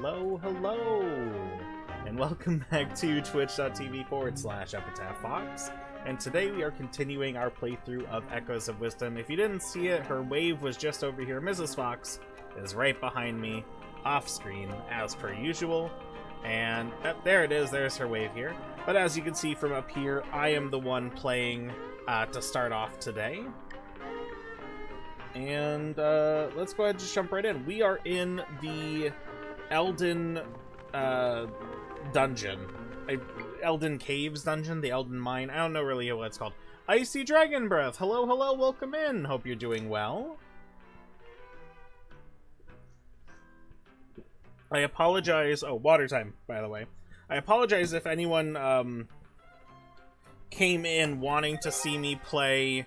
hello, hello, and welcome back to twitch.tv/EpitaphFox. And today we are continuing our playthrough of Echoes of Wisdom. If you didn't see it, her wave was just over here. Mrs. Fox is right behind me, off screen, as per usual. And there it is, there's her wave here. But as you can see from up here, I am the one playing to start off today. And let's go ahead and just jump right in. We are in the Elden dungeon. Elden Caves dungeon, the Elden Mine. I don't know really what it's called. Icy Dragon Breath. Hello, hello, welcome in. Hope you're doing well. I apologize. Oh, water time, by the way. I apologize if anyone came in wanting to see me play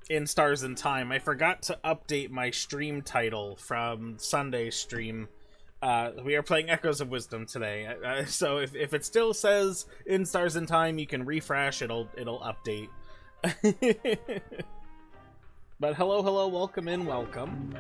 in Stars in Time. I forgot to update my stream title from Sunday's stream. We are playing Echoes of Wisdom today, so if it still says in Stars in Time, you can refresh. It'll update. But hello, hello, welcome in, welcome.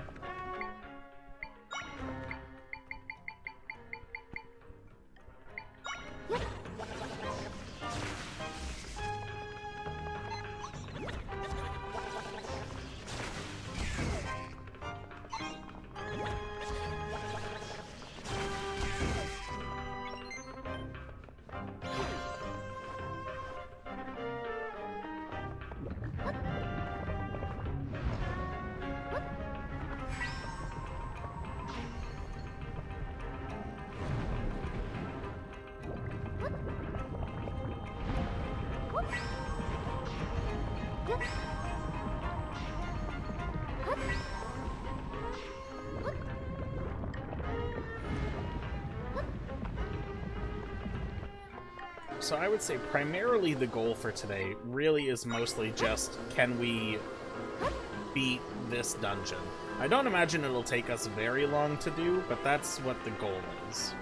So I would say primarily the goal for today really is mostly just, can we beat this dungeon? I don't imagine it'll take us very long to do, but that's what the goal is.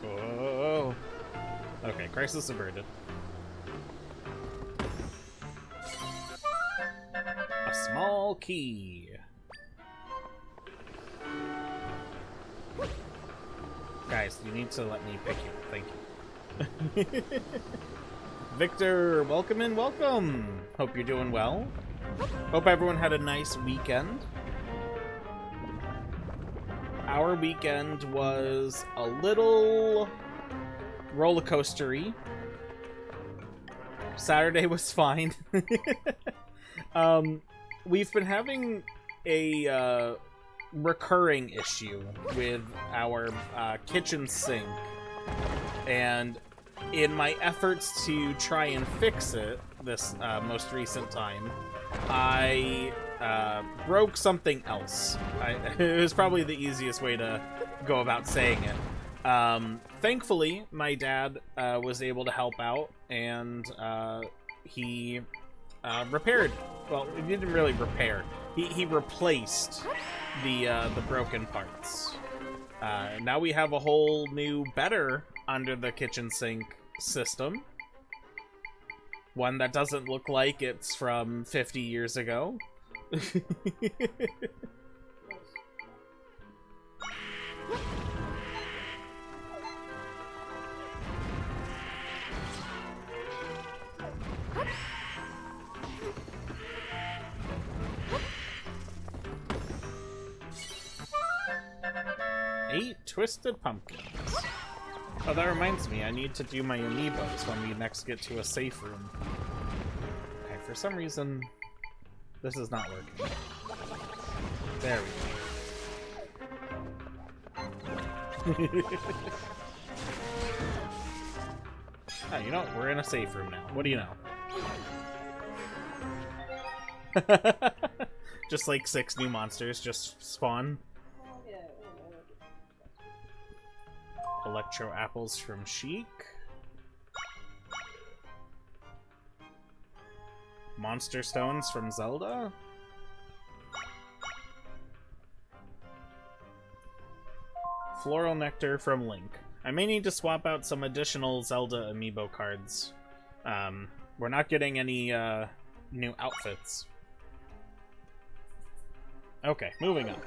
Oh. Okay, crisis averted. A small key. Guys, you need to let me pick you. Thank you. Victor, welcome in, welcome! Hope you're doing well. Hope everyone had a nice weekend. Our weekend was a little roller coastery. Saturday was fine. We've been having a recurring issue with our kitchen sink, and in my efforts to try and fix it this most recent time, I broke something else. It was probably the easiest way to go about saying it. Thankfully, my dad was able to help out, and he repaired. Well, he didn't really repair. He replaced the broken parts. Now we have a whole new, better under the kitchen sink system. One that doesn't look like it's from 50 years ago. 8 twisted pumpkins. Oh, that reminds me, I need to do my amiibos when we next get to a safe room. Okay, for some reason, this is not working. There we go. Oh, you know what? We're in a safe room now. What do you know? Just like 6 new monsters just spawn. Electro apples from Sheik. Monster stones from Zelda. Floral nectar from Link. I may need to swap out some additional Zelda amiibo cards. We're not getting any new outfits. Okay, moving on.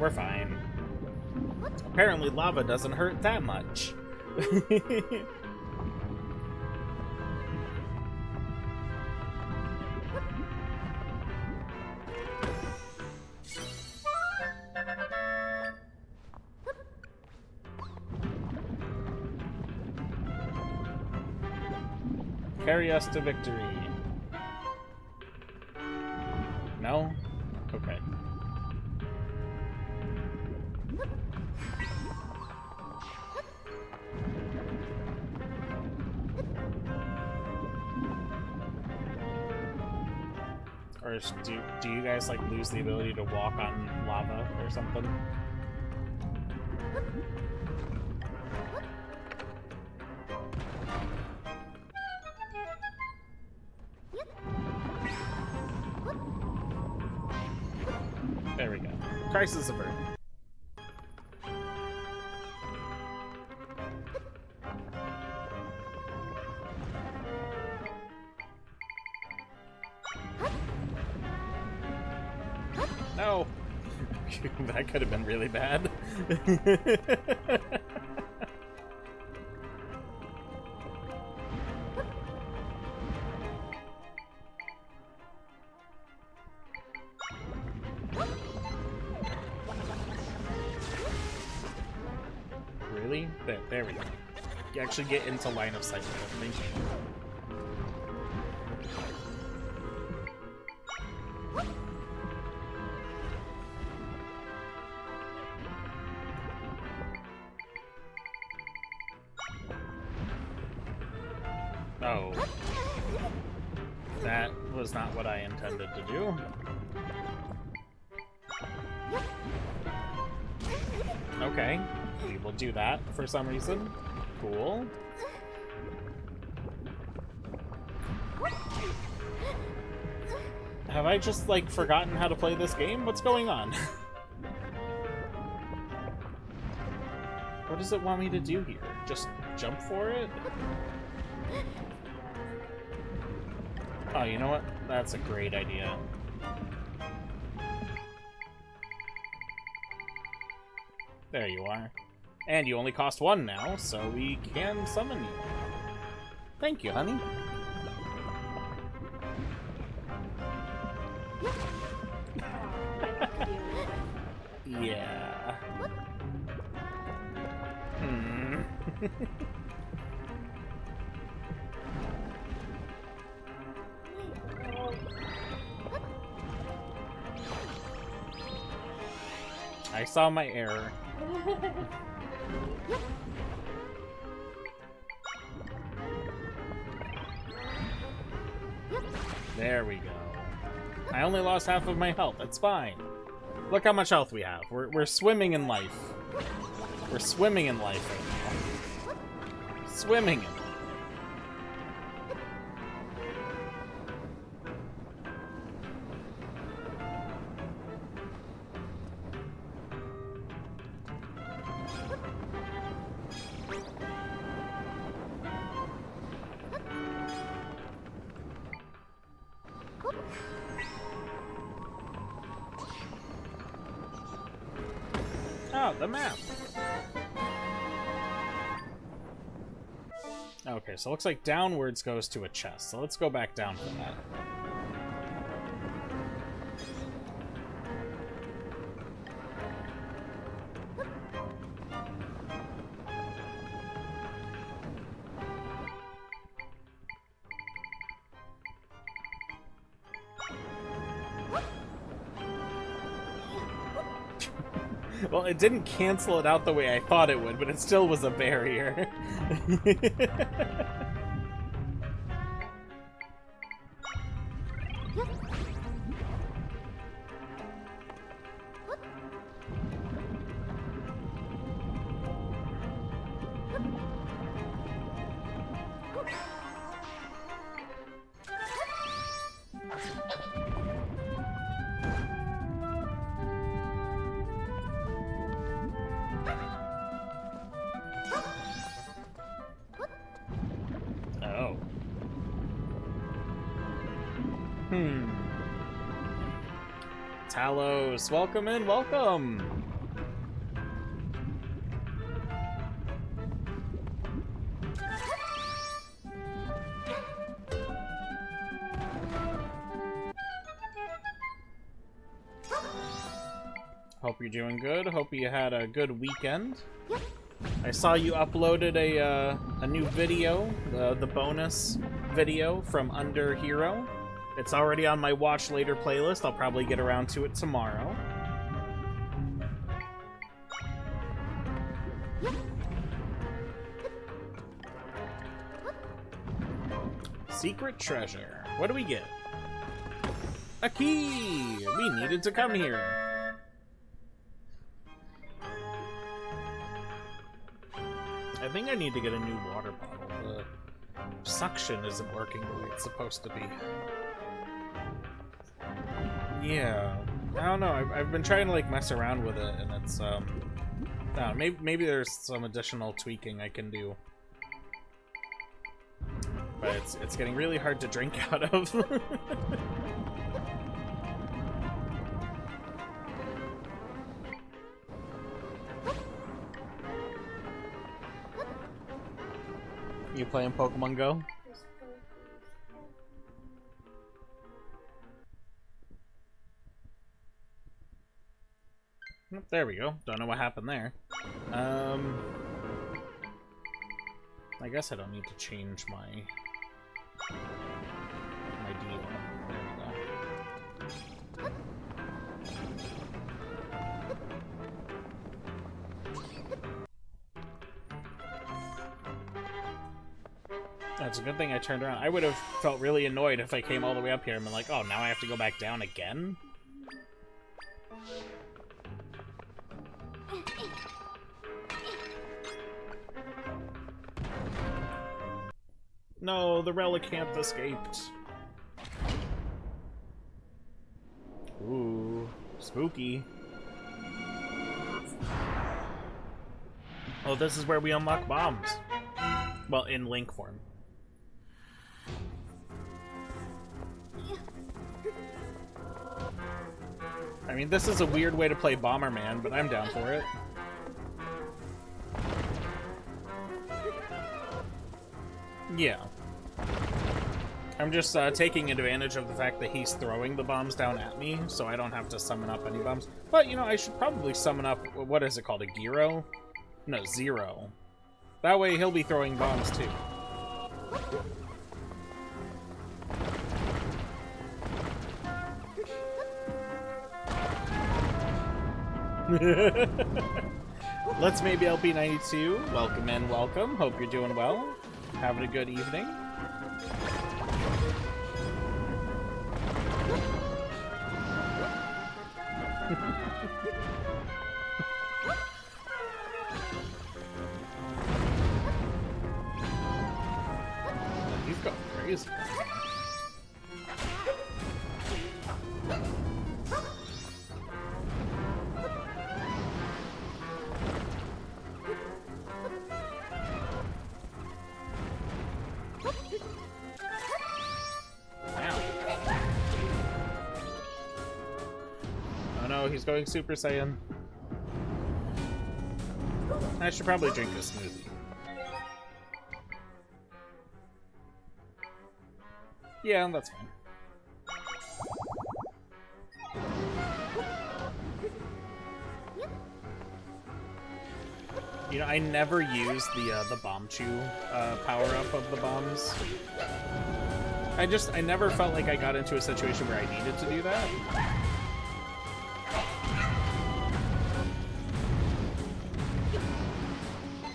we're fine. Apparently lava doesn't hurt that much. Carry us to victory. No? Okay. Or do you guys like lose the ability to walk on lava or something? There we go. Crisis averted. No! That could have been really bad. Really? There we go. You actually get into line of sight with me. Oh. That was not what I intended to do. Okay. We will do that for some reason. Cool. Have I just, like, forgotten how to play this game? What's going on? What does it want me to do here? Just jump for it? Oh, you know what? That's a great idea. There you are. And you only cost 1 now, so we can summon you. Thank you, honey. Yeah. I saw my error. There we go. I only lost half of my health. That's fine. Look how much health we have. We're swimming in life. We're swimming in life right now. Swimming in life. Oh, the map. Okay, so it looks like downwards goes to a chest. So let's go back down for that. Well, it didn't cancel it out the way I thought it would, but it still was a barrier. Oh. Talos, welcome in, welcome! Hope you're doing good. Hope you had a good weekend. I saw you uploaded a new video, the bonus video from Under Hero. It's already on my Watch Later playlist. I'll probably get around to it tomorrow. Secret treasure. What do we get? A key! We needed to come here. I think I need to get a new water bottle. The suction isn't working the way it's supposed to be. Yeah. I don't know. I've been trying to like mess around with it, and it's I don't know, maybe there's some additional tweaking I can do. But it's getting really hard to drink out of. You playing Pokemon Go? There we go. Don't know what happened there. I guess I don't need to change my deal. There we go. That's a good thing I turned around. I would have felt really annoyed if I came all the way up here and been like, oh, now I have to go back down again? No, the Relicanth escaped. Ooh, spooky. Oh, this is where we unlock bombs. Well, in Link form. I mean, this is a weird way to play Bomberman, but I'm down for it. Yeah. I'm just taking advantage of the fact that he's throwing the bombs down at me, so I don't have to summon up any bombs. But, you know, I should probably summon up, what is it called, a Gyro? No, Zero. That way he'll be throwing bombs too. Let's Maybe LP92. Welcome in, welcome. Hope you're doing well. Having a good evening. He's going crazy. He's going Super Saiyan. I should probably drink this smoothie. Yeah, that's fine. You know, I never use the Bomb Chew power-up of the bombs. I never felt like I got into a situation where I needed to do that.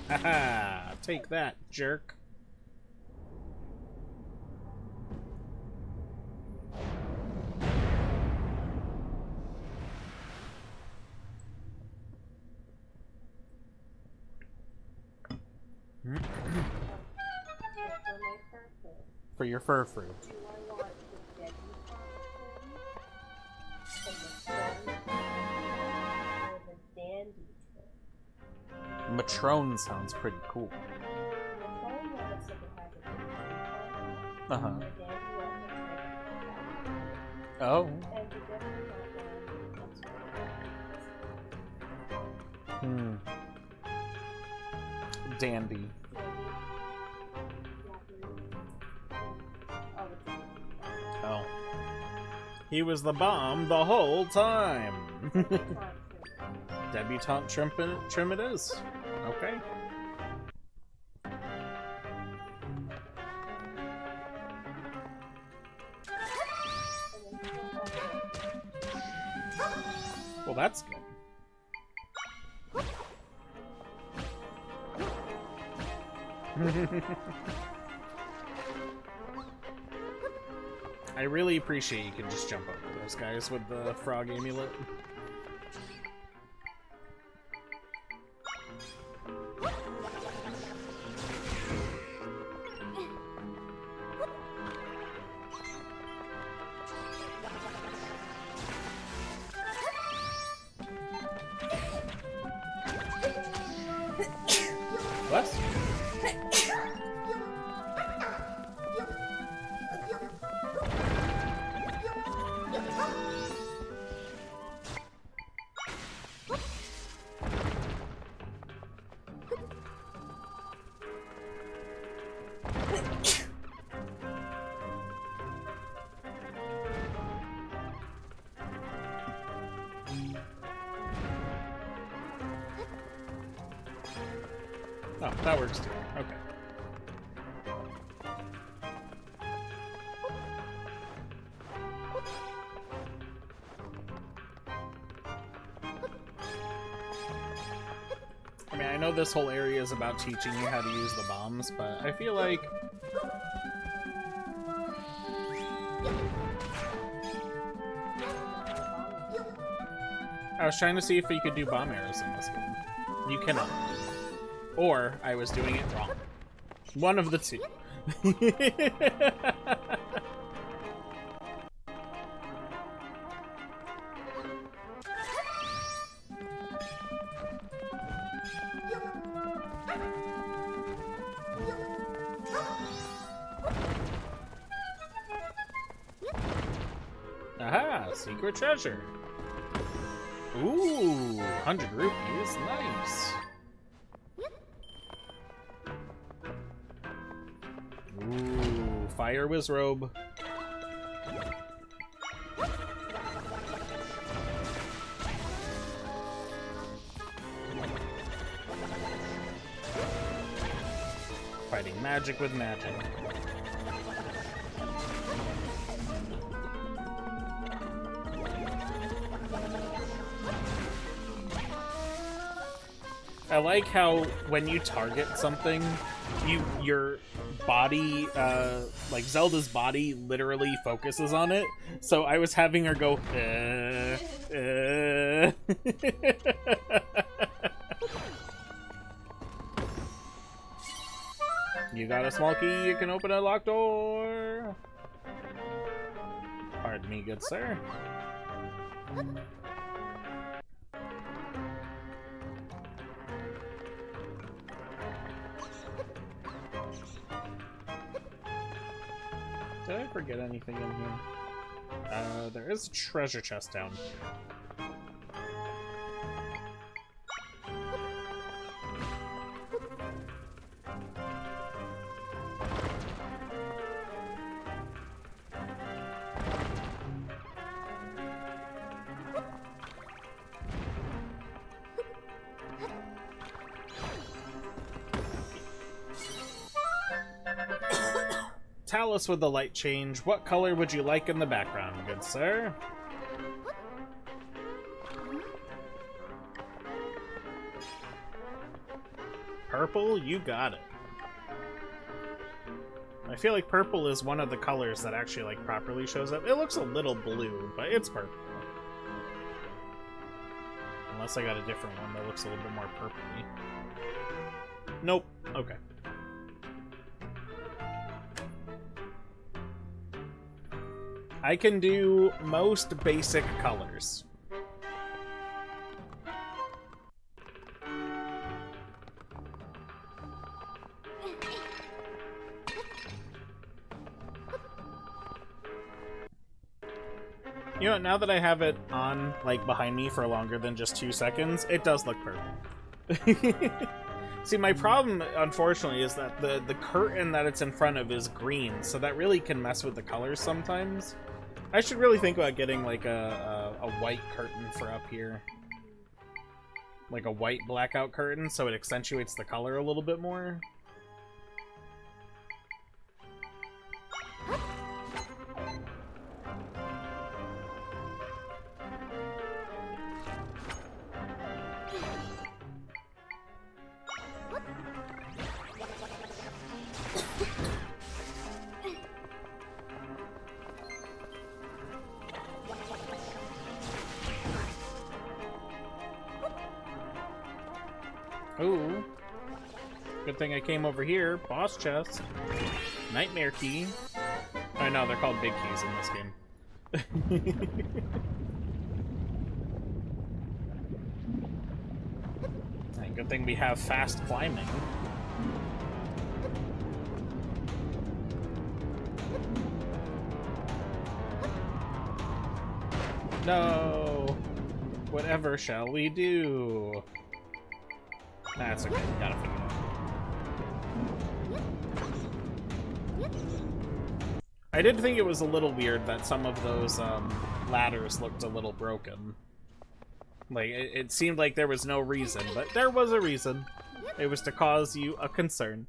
Haha! Take that, jerk. For your fur fruit. Matrone sounds pretty cool. Uh-huh. Oh. Hmm. Dandy. Oh. He was the bomb the whole time. debutante trim it is. Okay. Well, that's good. I really appreciate you can just jump over those guys with the frog amulet. What? Oh, that works too. Okay. I mean, I know this whole area is about teaching you how to use the bombs, but I feel like... I was trying to see if you could do bomb arrows in this game. You cannot. Or I was doing it wrong. One of the two. Aha! Secret treasure! Ooh! 100 rupees. Nice! Ooh, Fire Whiz Robe. Fighting magic with magic. I like how when you target something, your body, like Zelda's body, literally focuses on it. So I was having her go, You got a small key, you can open a locked door. Pardon me, good sir. Did I forget anything in here? There is a treasure chest down here. Talus with the light change. What color would you like in the background, good sir? Purple? You got it. I feel like purple is one of the colors that actually like properly shows up. It looks a little blue, but it's purple. Unless I got a different one that looks a little bit more purpley. Nope. Okay. I can do most basic colors. You know, now that I have it on, like, behind me for longer than just 2 seconds, it does look purple. See, my problem, unfortunately, is that the curtain that it's in front of is green, so that really can mess with the colors sometimes. I should really think about getting, like, a white curtain for up here. like a white blackout curtain, so it accentuates the color a little bit more. Ooh. Good thing I came over here. Boss chest. Nightmare key. Oh no, they're called big keys in this game. Right, good thing we have fast climbing. No! Whatever shall we do? That's okay, gotta figure it out. I did think it was a little weird that some of those ladders looked a little broken. Like, it seemed like there was no reason, but there was a reason. It was to cause you a concern.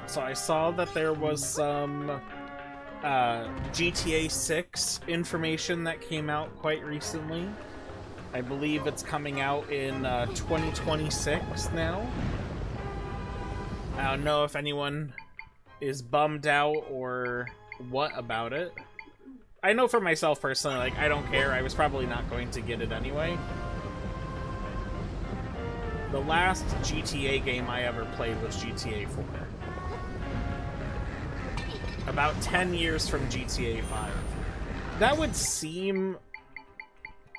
So I saw that there was some GTA 6 information that came out quite recently. I believe it's coming out in 2026 now. I don't know if anyone is bummed out or what about it. I know for myself personally, like, I don't care. I was probably not going to get it anyway. The last GTA game I ever played was GTA 4. About 10 years from GTA 5. That would seem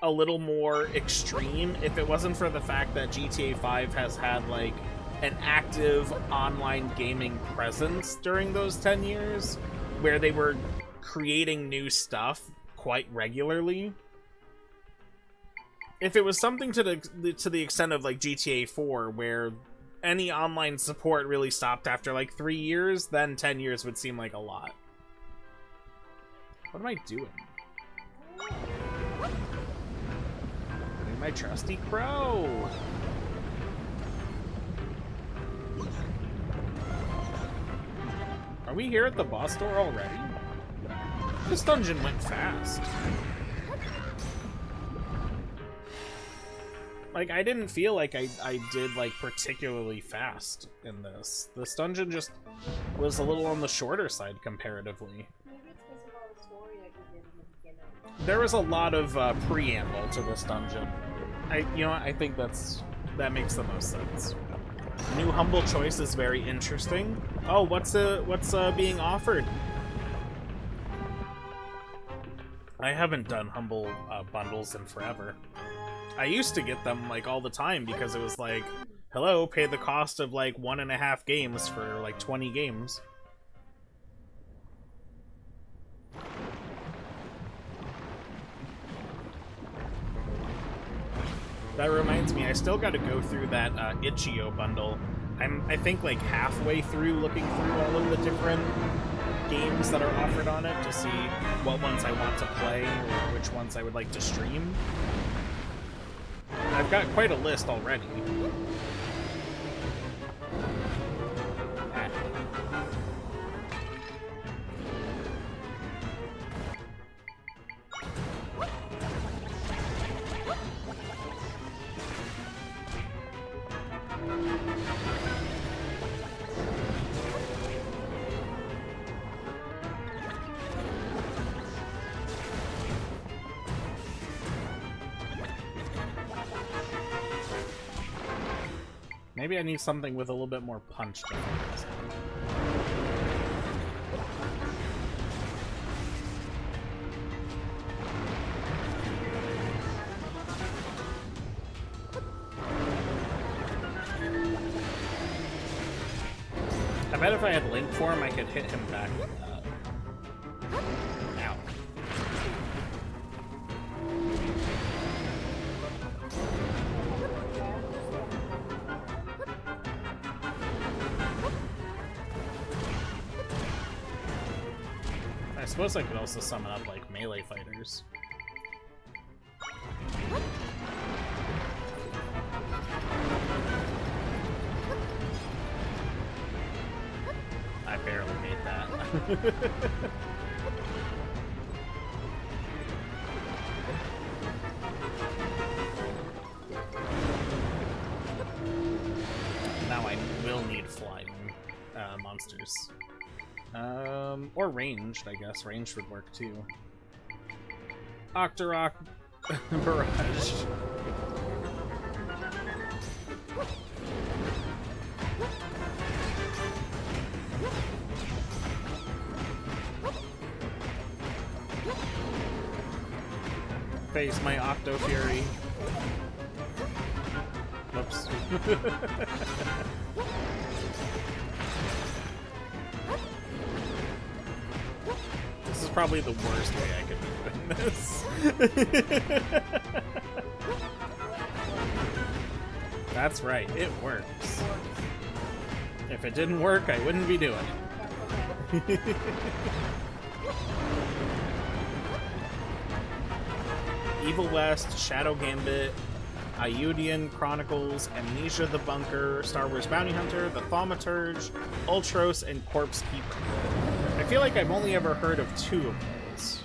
a little more extreme if it wasn't for the fact that GTA 5 has had, like, an active online gaming presence during those 10 years, where they were creating new stuff quite regularly. If it was something to the extent of, like, GTA 4, where any online support really stopped after like 3 years, then 10 years would seem like a lot. What am I doing? Doing my trusty crow. Are we here at the boss door already? This dungeon went fast. Like, I didn't feel like I did, like, particularly fast in this. This dungeon just was a little on the shorter side, comparatively. Maybe it's because of all the story that you did in the beginning. There was a lot of preamble to this dungeon. You know what, I think that makes the most sense. New humble choice is very interesting. Oh, what's being offered? I haven't done humble bundles in forever. I used to get them, like, all the time because it was like, hello, pay the cost of, like, 1.5 games for, like, 20 games. That reminds me, I still gotta go through that Itch.io bundle. I think, like, halfway through looking through all of the different games that are offered on it to see what ones I want to play or which ones I would like to stream. I've got quite a list already. Maybe I need something with a little bit more punch to it. I bet if I had Link for him, I could hit him back with that. Ow. I suppose I could also summon up, like, melee fighters. I barely made that. Now I will need flying monsters. Or ranged, I guess. Ranged would work too. Octorok Barrage. Face my Octo Fury. Whoops. This is probably the worst way I could be doing this. That's right, it works. If it didn't work, I wouldn't be doing it. Evil West, Shadow Gambit, Iudian Chronicles, Amnesia the Bunker, Star Wars Bounty Hunter, the Thaumaturge, Ultros, and Corpse Keeper. I feel like I've only ever heard of 2 of those.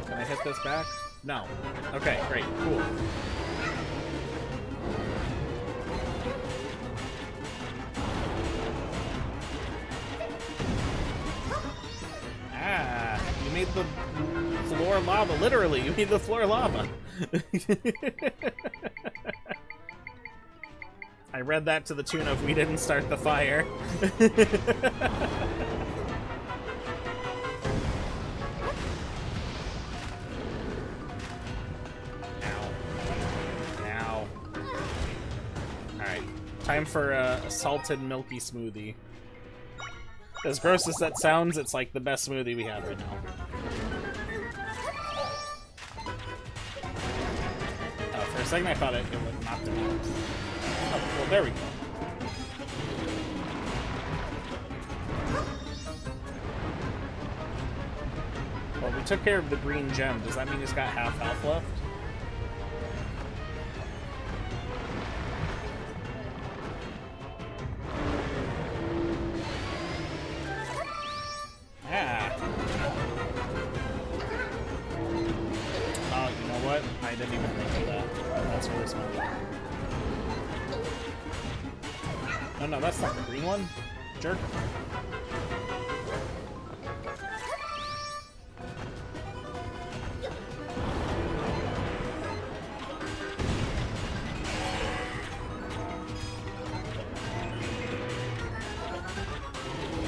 Can I hit this back? No. Okay, great, cool. Ah, you made the floor lava. Literally, you made the floor lava. I read that to the tune of "We didn't start the fire." Ow. Alright, time for a salted milky smoothie. As gross as that sounds, it's like the best smoothie we have right now. For a second I thought it would knock me out. Oh, well, there we go. Well, we took care of the green gem. Does that mean he's got half health left? Ah. Oh, you know what? I didn't even think of that. That's really smart. No, that's not the green one. Jerk.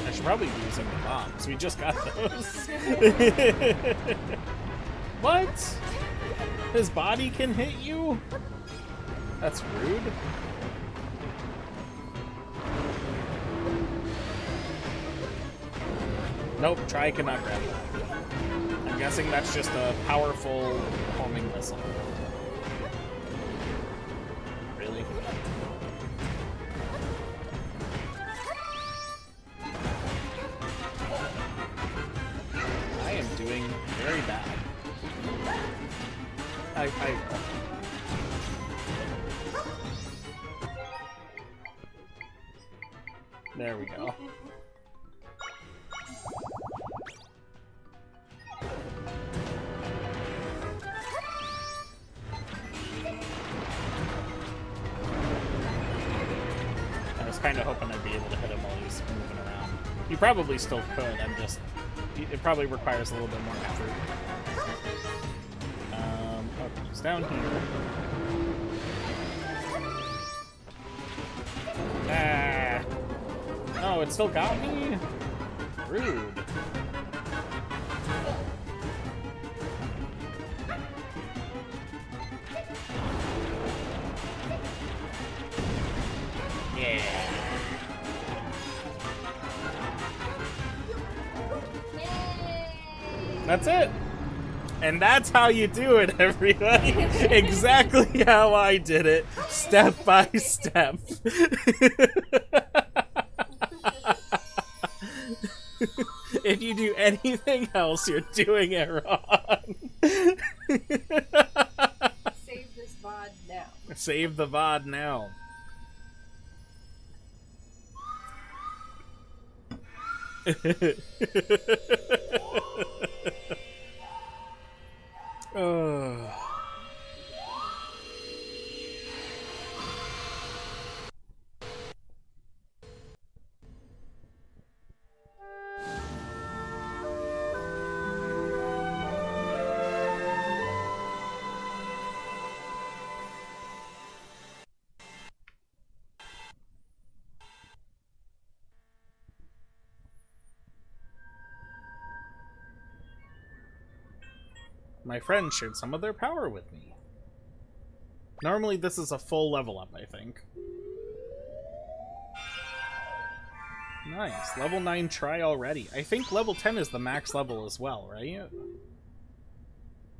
I should probably be using the bombs. We just got those. What? His body can hit you? That's rude. Nope, Try cannot grab that. I'm guessing that's just a powerful homing missile. Really? I am doing very bad. There we go. I was kind of hoping I'd be able to hit him while he's moving around. You probably still could, it probably requires a little bit more effort. Okay, he's down here. Ah! Oh, it still got me? Rude. Yeah. That's it. And that's how you do it, everybody. Exactly how I did it, step by step. do anything else, you're doing it wrong. Save this VOD now. Save the VOD now. My friends shared some of their power with me. Normally this is a full level up, I think. Nice. Level 9 try already. I think level 10 is the max level as well, right?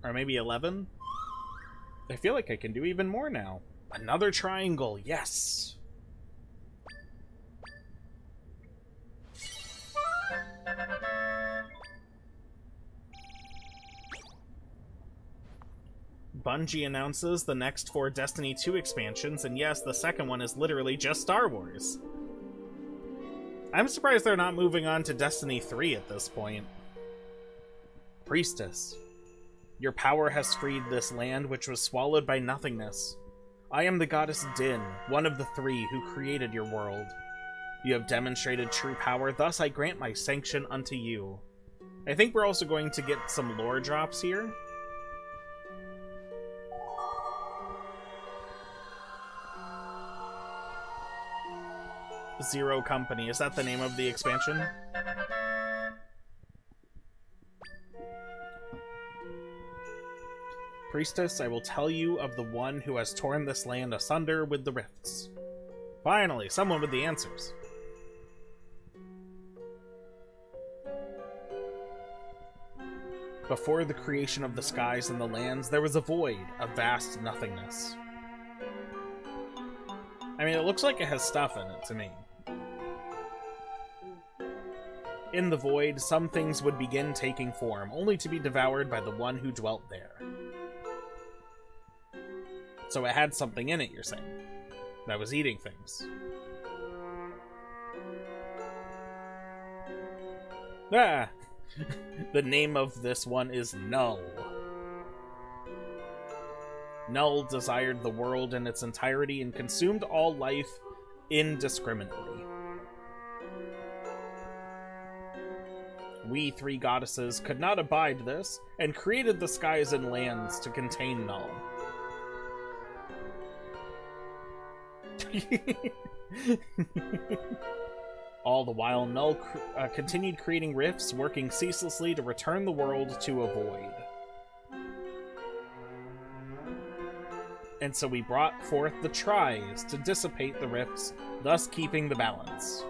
Or maybe 11? I feel like I can do even more now. Another triangle, yes! Bungie announces the next 4 Destiny 2 expansions, and yes, the second one is literally just Star Wars. I'm surprised they're not moving on to Destiny 3 at this point. Priestess, your power has freed this land which was swallowed by nothingness. I am the goddess Din, one of the 3 who created your world. You have demonstrated true power, thus I grant my sanction unto you. I think we're also going to get some lore drops here. Zero Company. Is that the name of the expansion? Priestess, I will tell you of the one who has torn this land asunder with the rifts. Finally, someone with the answers. Before the creation of the skies and the lands, there was a void, a vast nothingness. I mean, it looks like it has stuff in it to me. In the void, some things would begin taking form, only to be devoured by the one who dwelt there. So it had something in it, you're saying, that was eating things. Ah! The name of this one is Null. Null desired the world in its entirety and consumed all life indiscriminately. We 3 goddesses could not abide this, and created the skies and lands to contain Null. All the while, Null continued creating rifts, working ceaselessly to return the world to a void. And so we brought forth the tries to dissipate the rifts, thus keeping the balance.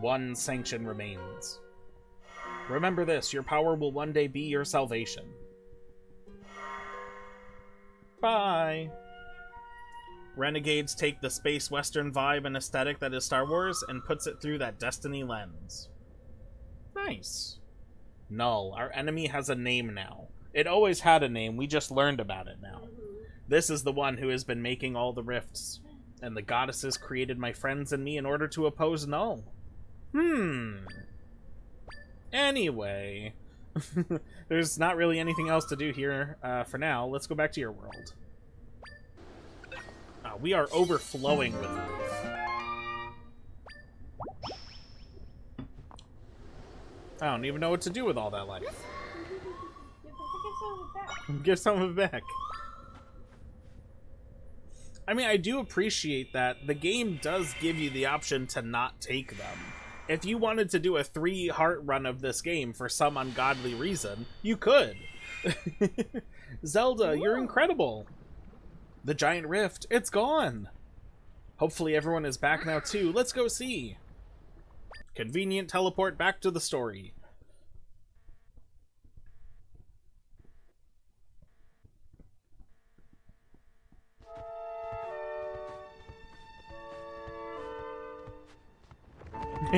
One sanction remains. Remember this, your power will one day be your salvation. Bye! Renegades take the space western vibe and aesthetic that is Star Wars and puts it through that Destiny lens. Nice. Null, our enemy has a name now. It always had a name, we just learned about it now. This is the one who has been making all the rifts, and the goddesses created my friends and me in order to oppose Null. Anyway, there's not really anything else to do here for now. Let's go back to your world. We are overflowing with life. I don't even know what to do with all that life. Give some of it back. I mean, I do appreciate that the game does give you the option to not take them. If you wanted to do a 3-heart run of this game for some ungodly reason, you could. Zelda, you're incredible. The giant rift, it's gone. Hopefully everyone is back now too. Let's go see. Convenient teleport back to the story.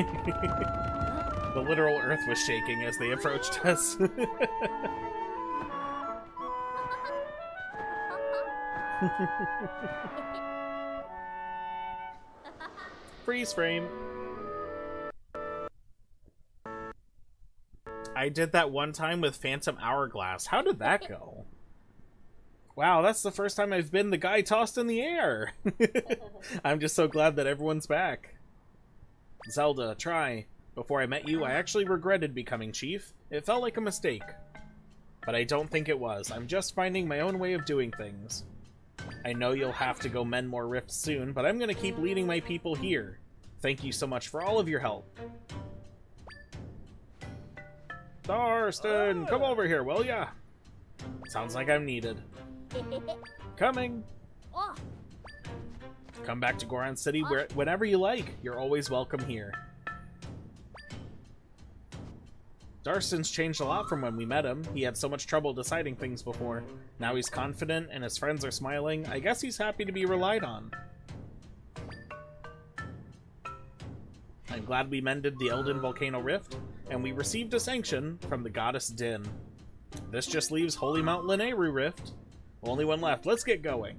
The literal earth was shaking as they approached us. Freeze frame. I did that one time with Phantom Hourglass. How did that go? Wow, that's the first time I've been the guy tossed in the air. I'm just so glad that everyone's back. Zelda, try. Before I met you, I actually regretted becoming chief. It felt like a mistake. But I don't think it was. I'm just finding my own way of doing things. I know you'll have to go mend more rifts soon, but I'm gonna keep leading my people here. Thank you so much for all of your help. Darston, come over here, will ya? Sounds like I'm needed. Coming. Come back to Goron City whenever you like. You're always welcome here. Darston's changed a lot from when we met him. He had so much trouble deciding things before. Now he's confident and his friends are smiling. I guess he's happy to be relied on. I'm glad we mended the Elden Volcano Rift, and we received a sanction from the goddess Din. This just leaves Holy Mount Lanayru Rift. Only one left. Let's get going.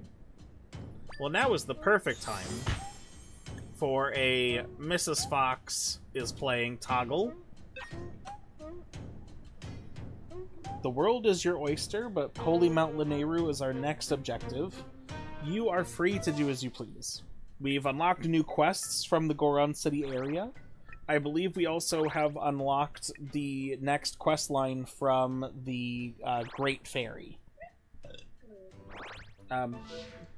Well, now is the perfect time for a Mrs. Fox is playing toggle. The world is your oyster, but Holy Mount Lanayru is our next objective. You are free to do as you please. We've unlocked new quests from the Goron City area. I believe we also have unlocked the next quest line from the Great Fairy.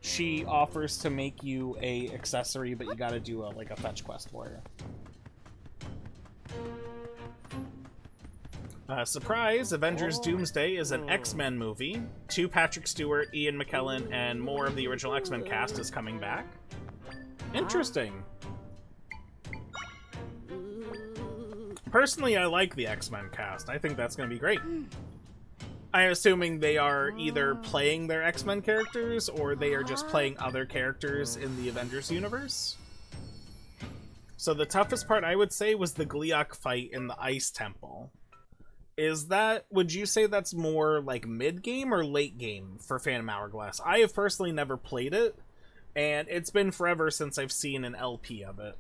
She offers to make you a accessory, but you gotta do a fetch quest for her. Surprise! Avengers Doomsday is an X-Men movie. 2 Patrick Stewart, Ian McKellen, and more of the original X-Men cast is coming back. Interesting. Personally, I like the X-Men cast. I think that's going to be great. I'm assuming they are either playing their X-Men characters or they are just playing other characters in the Avengers universe. So the toughest part, I would say, was the Gleeok fight in the Ice Temple. Would you say that's more like mid-game or late game for Phantom Hourglass? I have personally never played it, and it's been forever since I've seen an LP of it.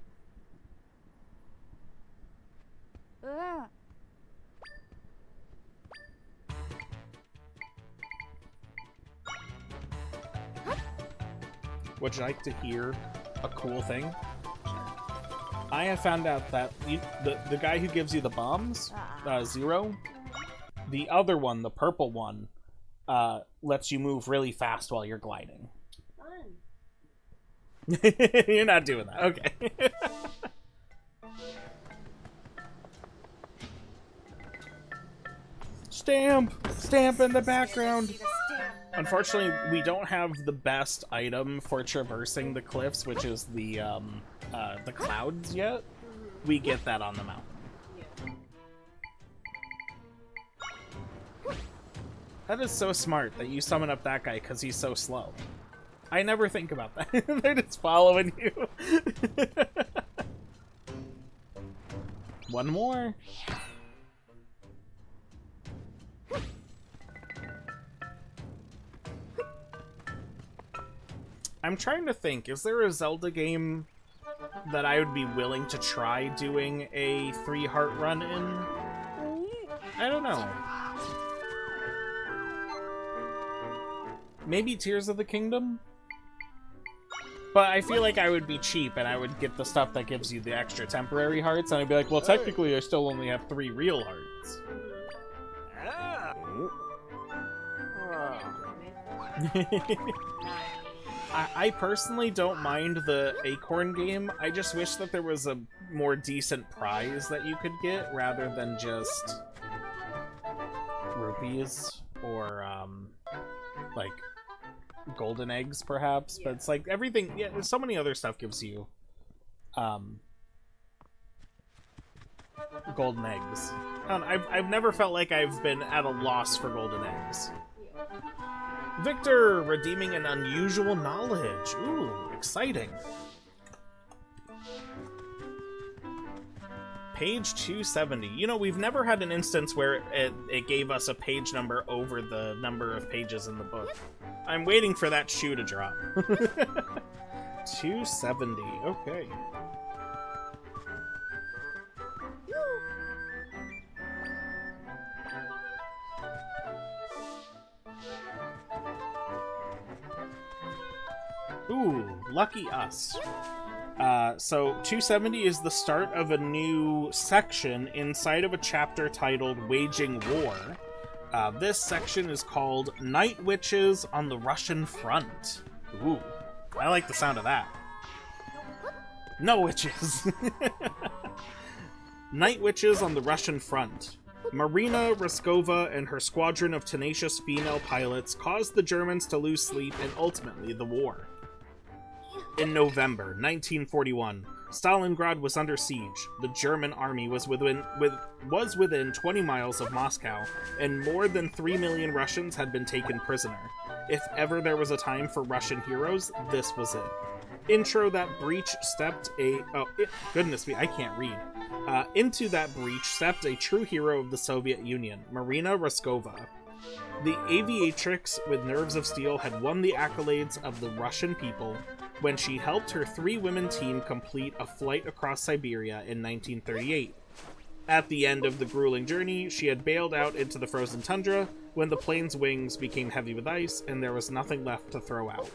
Would you like to hear a cool thing? I have found out that the guy who gives you the bombs, Zero, the other one, the purple one, lets you move really fast while you're gliding. Fun. You're not doing that. Okay. Stamp! Stamp in the background! Unfortunately, we don't have the best item for traversing the cliffs, which is the clouds yet. We get that on the mountain. That is so smart that you summon up that guy because he's so slow. I never think about that. They're just following you. One more. I'm trying to think, is there a Zelda game that I would be willing to try doing a 3-heart run in? I don't know. Maybe Tears of the Kingdom? But I feel like I would be cheap and I would get the stuff that gives you the extra temporary hearts, and I'd be like, well, technically I still only have 3 real hearts. I personally don't mind the Acorn game. I just wish that there was a more decent prize that you could get rather than just rupees or like golden eggs perhaps. But it's like everything, yeah, there's so many other stuff gives you golden eggs. I've never felt like I've been at a loss for golden eggs. Victor, redeeming an unusual knowledge. Ooh, exciting. Page 270. You know, we've never had an instance where it gave us a page number over the number of pages in the book. I'm waiting for that shoe to drop. 270. Okay. Ooh, lucky us. So 270 is the start of a new section inside of a chapter titled Waging War. This section is called Night Witches on the Russian Front. Ooh, I like the sound of that. No witches. Night Witches on the Russian Front. Marina Raskova and her squadron of tenacious female pilots caused the Germans to lose sleep and ultimately the war. In November 1941, Stalingrad was under siege. The German army was within 20 miles of Moscow, and more than 3 million Russians had been taken prisoner. If ever there was a time for Russian heroes, this was it. Into that breach stepped into that breach stepped a true hero of the Soviet Union, Marina Raskova. The aviatrix with nerves of steel had won the accolades of the Russian people when she helped her 3-women team complete a flight across Siberia in 1938. At the end of the grueling journey, she had bailed out into the frozen tundra when the plane's wings became heavy with ice and there was nothing left to throw out.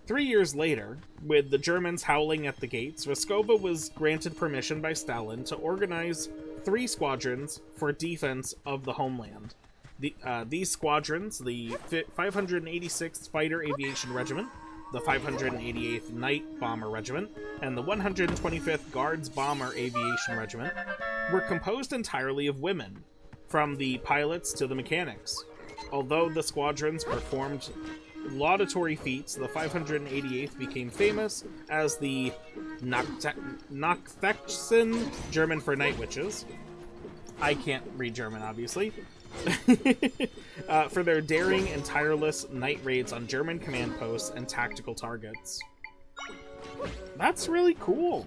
3 years later, with the Germans howling at the gates, Raskova was granted permission by Stalin to organize 3 squadrons for defense of the homeland. These squadrons, the 586th Fighter Aviation Regiment, the 588th Night Bomber Regiment, and the 125th Guards Bomber Aviation Regiment, were composed entirely of women, from the pilots to the mechanics. Although the squadrons performed laudatory feats, the 588th became famous as the Nachtkexen, German for night witches. I can't read German, obviously. For their daring and tireless night raids on German command posts and tactical targets. That's really cool.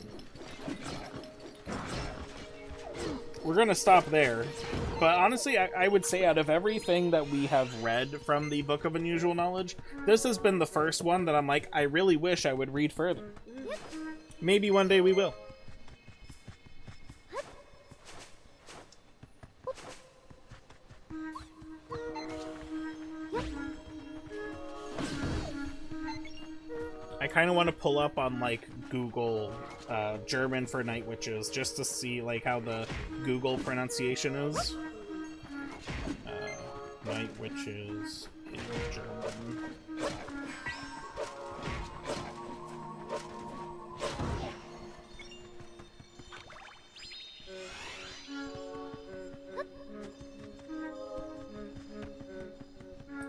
We're gonna stop there, but honestly, I would say out of everything that we have read from the Book of Unusual Knowledge, this has been the first one that I'm like, I really wish I would read further. Maybe one day we will. I kind of want to pull up on, like, Google German for night witches, just to see, like, how the Google pronunciation is. Night witches in German.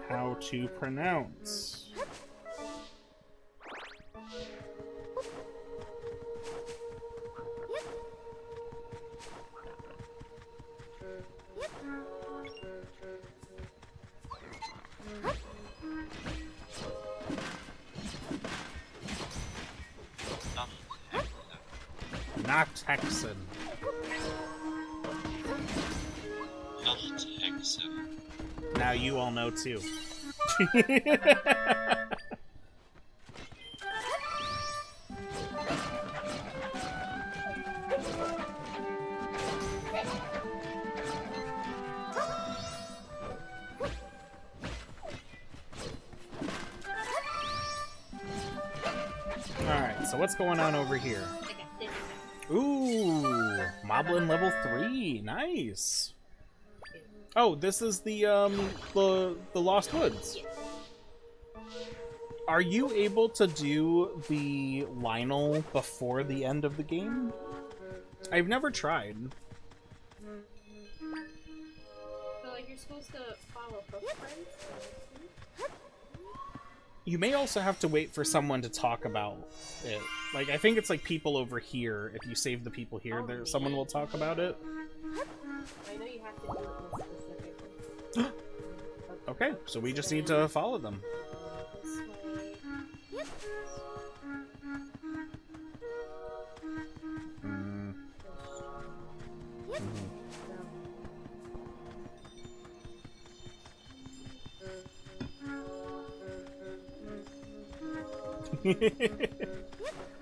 How to pronounce. Nachtkexen. Nachtkexen. Now you all know too. Alright, so what's going on over here? Ooh, Moblin level 3, nice. Oh, this is the Lost Woods. Are you able to do the Lionel before the end of the game? I've never tried. So, like, you're supposed to follow footprints? You may also have to wait for someone to talk about it. Like, I think it's like people over here. If you save the people here, there someone will talk about it. I know you have to do it in a specific way. Okay, so we just need to follow them.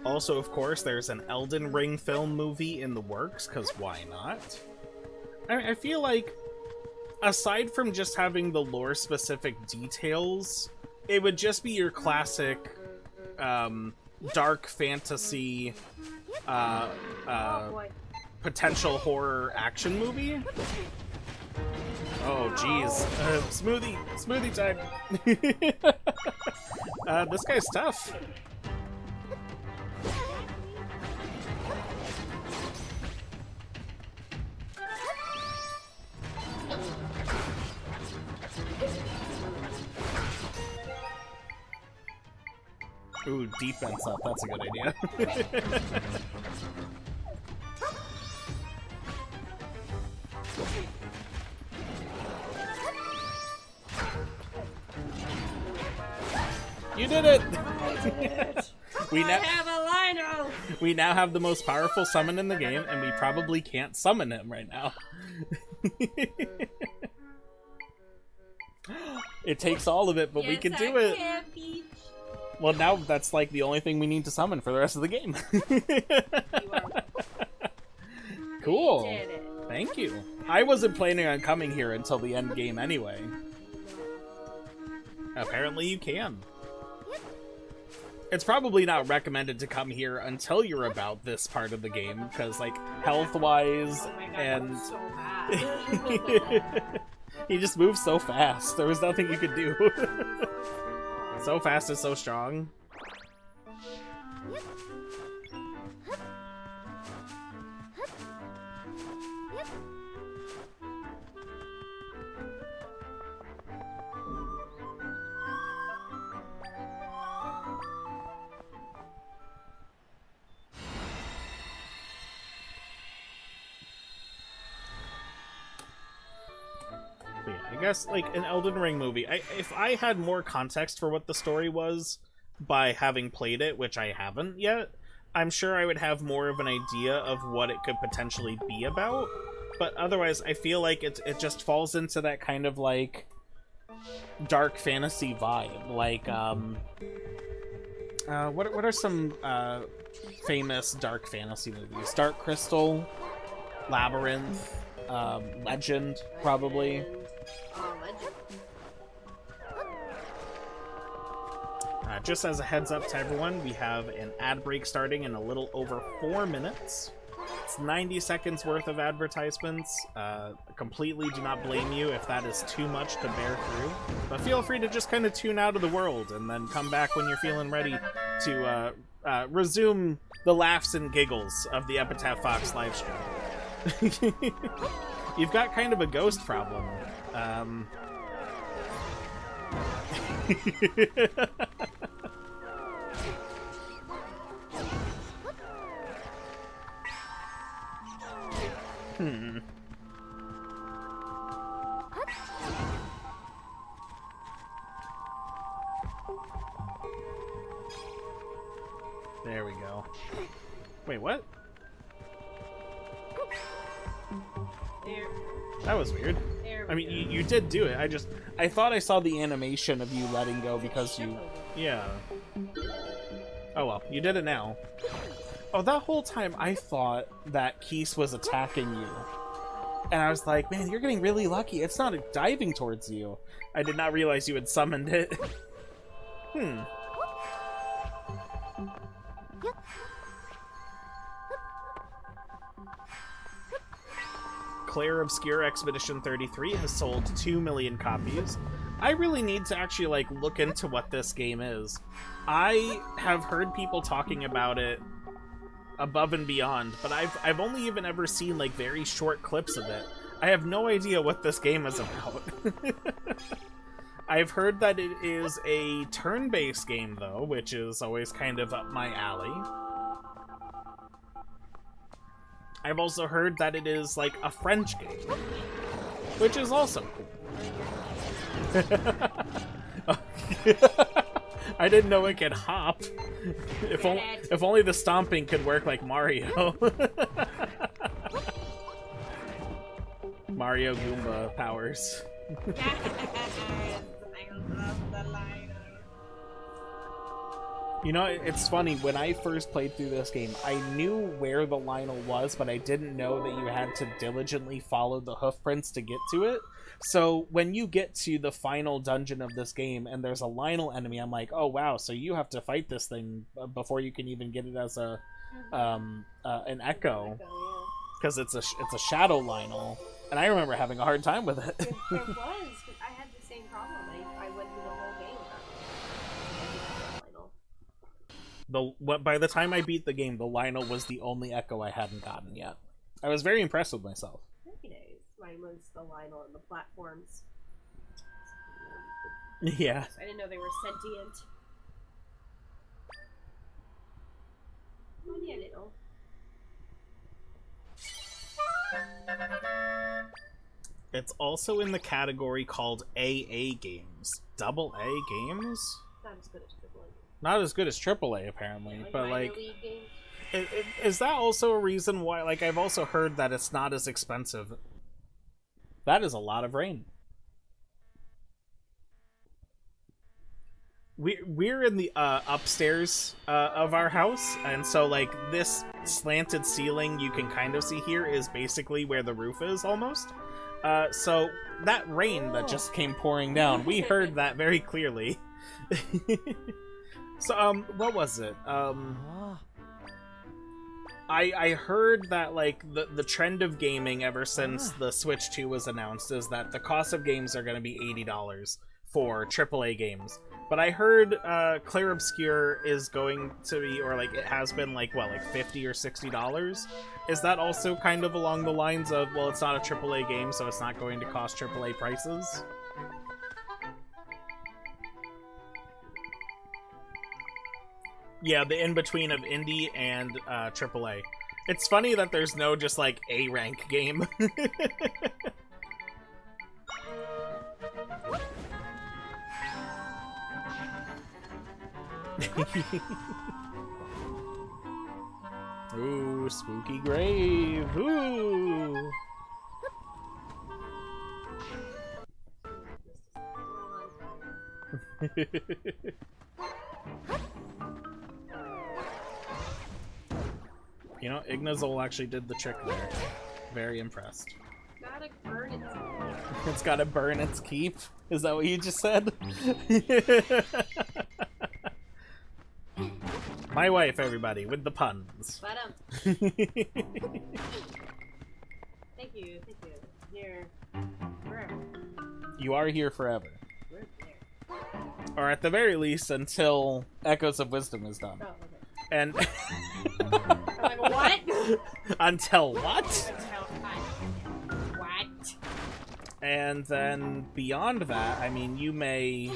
Also, of course, there's an Elden Ring film movie in the works, because why not? I feel like, aside from just having the lore-specific details, it would just be your classic dark fantasy potential horror action movie. Oh, jeez. Smoothie time. This guy's tough. Ooh, defense up. That's a good idea. You did it! We now have a Lino! We now have the most powerful summon in the game, and we probably can't summon him right now. It takes all of it, but we can do it. Well, now that's like the only thing we need to summon for the rest of the game. Cool. Thank you. I wasn't planning on coming here until the end game anyway. Apparently you can. It's probably not recommended to come here until you're about this part of the game, because, like, health-wise, and... So bad. He just moves so fast. There was nothing you could do. So fast and so strong. Yeah, I guess, like, an Elden Ring movie. If I had more context for what the story was by having played it, which I haven't yet, I'm sure I would have more of an idea of what it could potentially be about. But otherwise, I feel like it just falls into that kind of, like, dark fantasy vibe. Like, what are some famous dark fantasy movies? Dark Crystal, Labyrinth, Legend, probably. Just as a heads up to everyone, we have an ad break starting in a little over 4 minutes. It's 90 seconds worth of advertisements. Completely do not blame you if that is too much to bear through. But feel free to just kind of tune out of the world and then come back when you're feeling ready to resume the laughs and giggles of the Epitaph Fox livestream. You've got kind of a ghost problem. There we go. Wait, what? There. That was weird. I mean, you did do it. I thought I saw the animation of you letting go because you... Yeah. Oh well, you did it now. Oh, that whole time I thought that Keese was attacking you. And I was like, man, you're getting really lucky. It's not diving towards you. I did not realize you had summoned it. Claire Obscure Expedition 33 has sold 2 million copies. I really need to actually, like, look into what this game is. I have heard people talking about it above and beyond, but I've only even ever seen, like, very short clips of it. I have no idea what this game is about. I've heard that it is a turn-based game, though, which is always kind of up my alley. I've also heard that it is, like, a French game, which is also cool. I didn't know it could hop. If only the stomping could work like Mario. Mario Goomba powers. I love the line. You know, it's funny, when I first played through this game, I knew where the Lionel was, but I didn't know that you had to diligently follow the hoof prints to get to it. So when you get to the final dungeon of this game and there's a Lionel enemy, I'm like, oh wow, so you have to fight this thing before you can even get it as a an echo, because it's a shadow Lionel, and I remember having a hard time with it. It was, because I had the same problem. I went through the whole game without Lionel. By the time I beat the game, the Lionel was the only echo I hadn't gotten yet. I was very impressed with myself. Very nice. Mine was the Lionel and the platforms. Yeah. I didn't know they were sentient. Oh, yeah, little. It's also in the category called AA games. Double A games? Not as good as AAA. Not as good as AAA, apparently. Yeah, but, minor like, league games. is that also a reason why, like, I've also heard that it's not as expensive. That is a lot of rain. We're in the upstairs of our house, and so, like, this slanted ceiling you can kind of see here is basically where the roof is, almost. So that rain that just came pouring down, we heard that very clearly. So, what was it? I heard that, like, the trend of gaming ever since the Switch 2 was announced is that the cost of games are going to be $80 for AAA games. But I heard Clair Obscur is going to be, or like it has been, like, what, like $50 or $60? Is that also kind of along the lines of, well, it's not a AAA game, so it's not going to cost AAA prices? Yeah, the in-between of indie and AAA. It's funny that there's no just, like, A-rank game. Ooh, spooky grave. Ooh. You know, Ignazol actually did the trick there. Very impressed. Gotta burn its keep. It's gotta burn its keep? Is that what you just said? My wife, everybody, with the puns. Thank you. Here. Forever. You are here forever. We're there. Or at the very least, until Echoes of Wisdom is done. Oh, okay. And... I'm like, what? Until what? What? And then beyond that, I mean, you may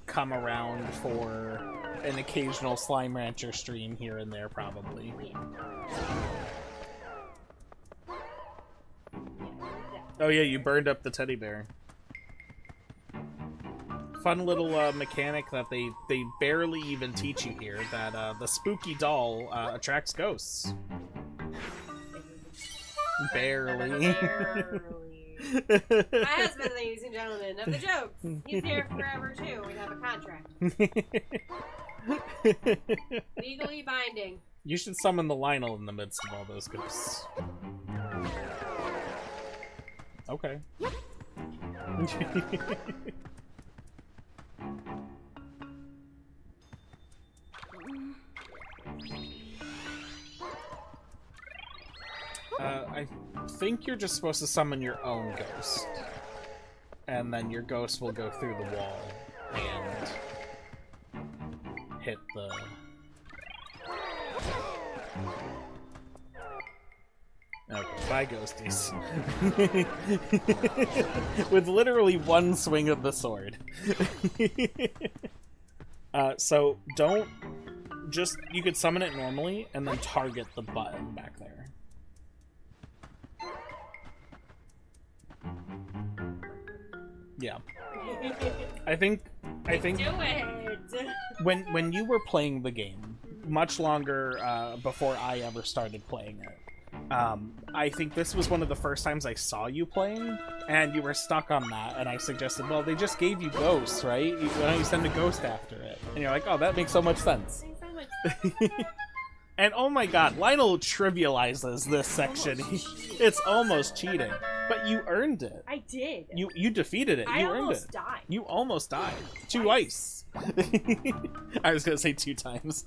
come around for an occasional Slime Rancher stream here and there, probably. Oh yeah, you burned up the teddy bear. Fun little mechanic that they barely even teach you here, that the spooky doll attracts ghosts. Barely. My husband, ladies and gentlemen, of the jokes. He's here forever too. We have a contract. Legally binding. You should summon the Lionel in the midst of all those ghosts. Okay. I think you're just supposed to summon your own ghost. And then your ghost will go through the wall and hit the... Okay, bye ghosties. With literally one swing of the sword. So don't... Just... You could summon it normally, and then target the button back there. Yeah. I think Do it! when you were playing the game, much longer before I ever started playing it, I think this was one of the first times I saw you playing, and you were stuck on that, and I suggested, well, they just gave you Ghost, right? Why don't you send a Ghost after it? And you're like, oh, that makes so much sense. Thanks so much. And oh my god, Lionel trivializes this section. It's almost cheating. But you earned it. I did. You defeated it. You earned it. Died. You almost died. Twice. I was gonna say 2 times.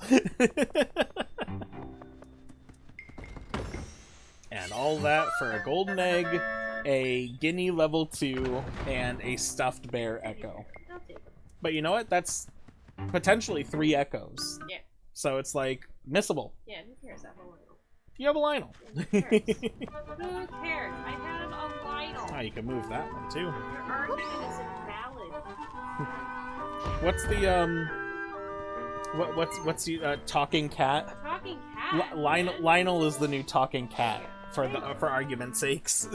And all that for a golden egg, a guinea level 2, and a stuffed bear echo. I'll take them. But you know what? That's potentially 3 echoes. Yeah. So it's like missable. Yeah, who cares? I have a Lionel. You have a Lionel. Who cares? Who cares? I have a Lionel. Oh, you can move that one too. Your argument is invalid. What's the what's the talking cat? A talking cat. Lionel is the new talking cat for argument's sakes.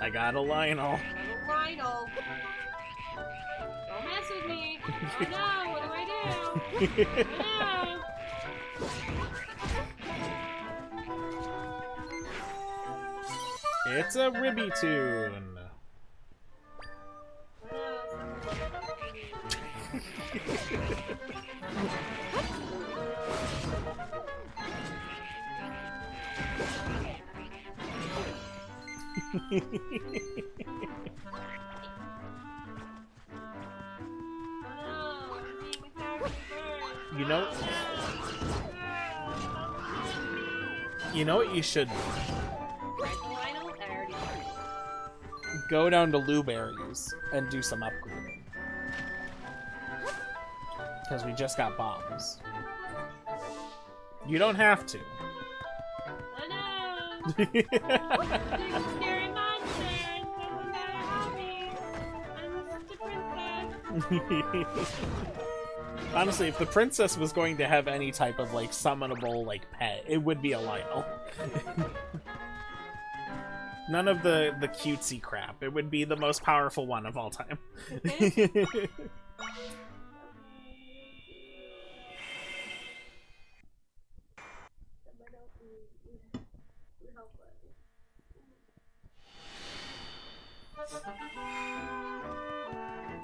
I got a Lionel. I have a Lionel. Don't mess with me. Oh no, what do I do? Oh, It's a Ribby tune. You know what you should go down to Luberries and do some upgrading. Because we just got bombs. You don't have to. Oh no! Scary monsters! Someone gotta help me! I'm just a princess! Honestly, if the princess was going to have any type of, like, summonable, like, pet, it would be a Lionel. None of the cutesy crap. It would be the most powerful one of all time.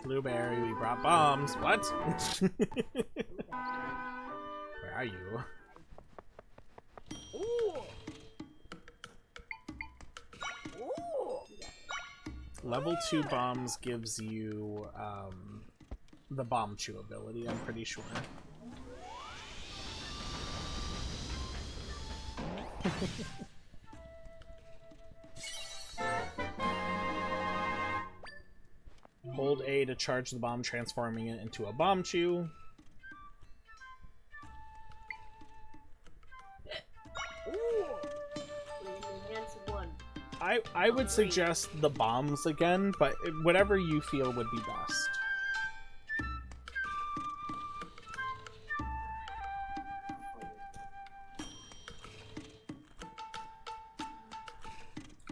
Blueberry, we brought bombs. What? Where are you? Ooh. Level 2 bombs gives you the bomb chew ability, I'm pretty sure. Hold A to charge the bomb, transforming it into a bomb chew. I would suggest the bombs again, but whatever you feel would be best.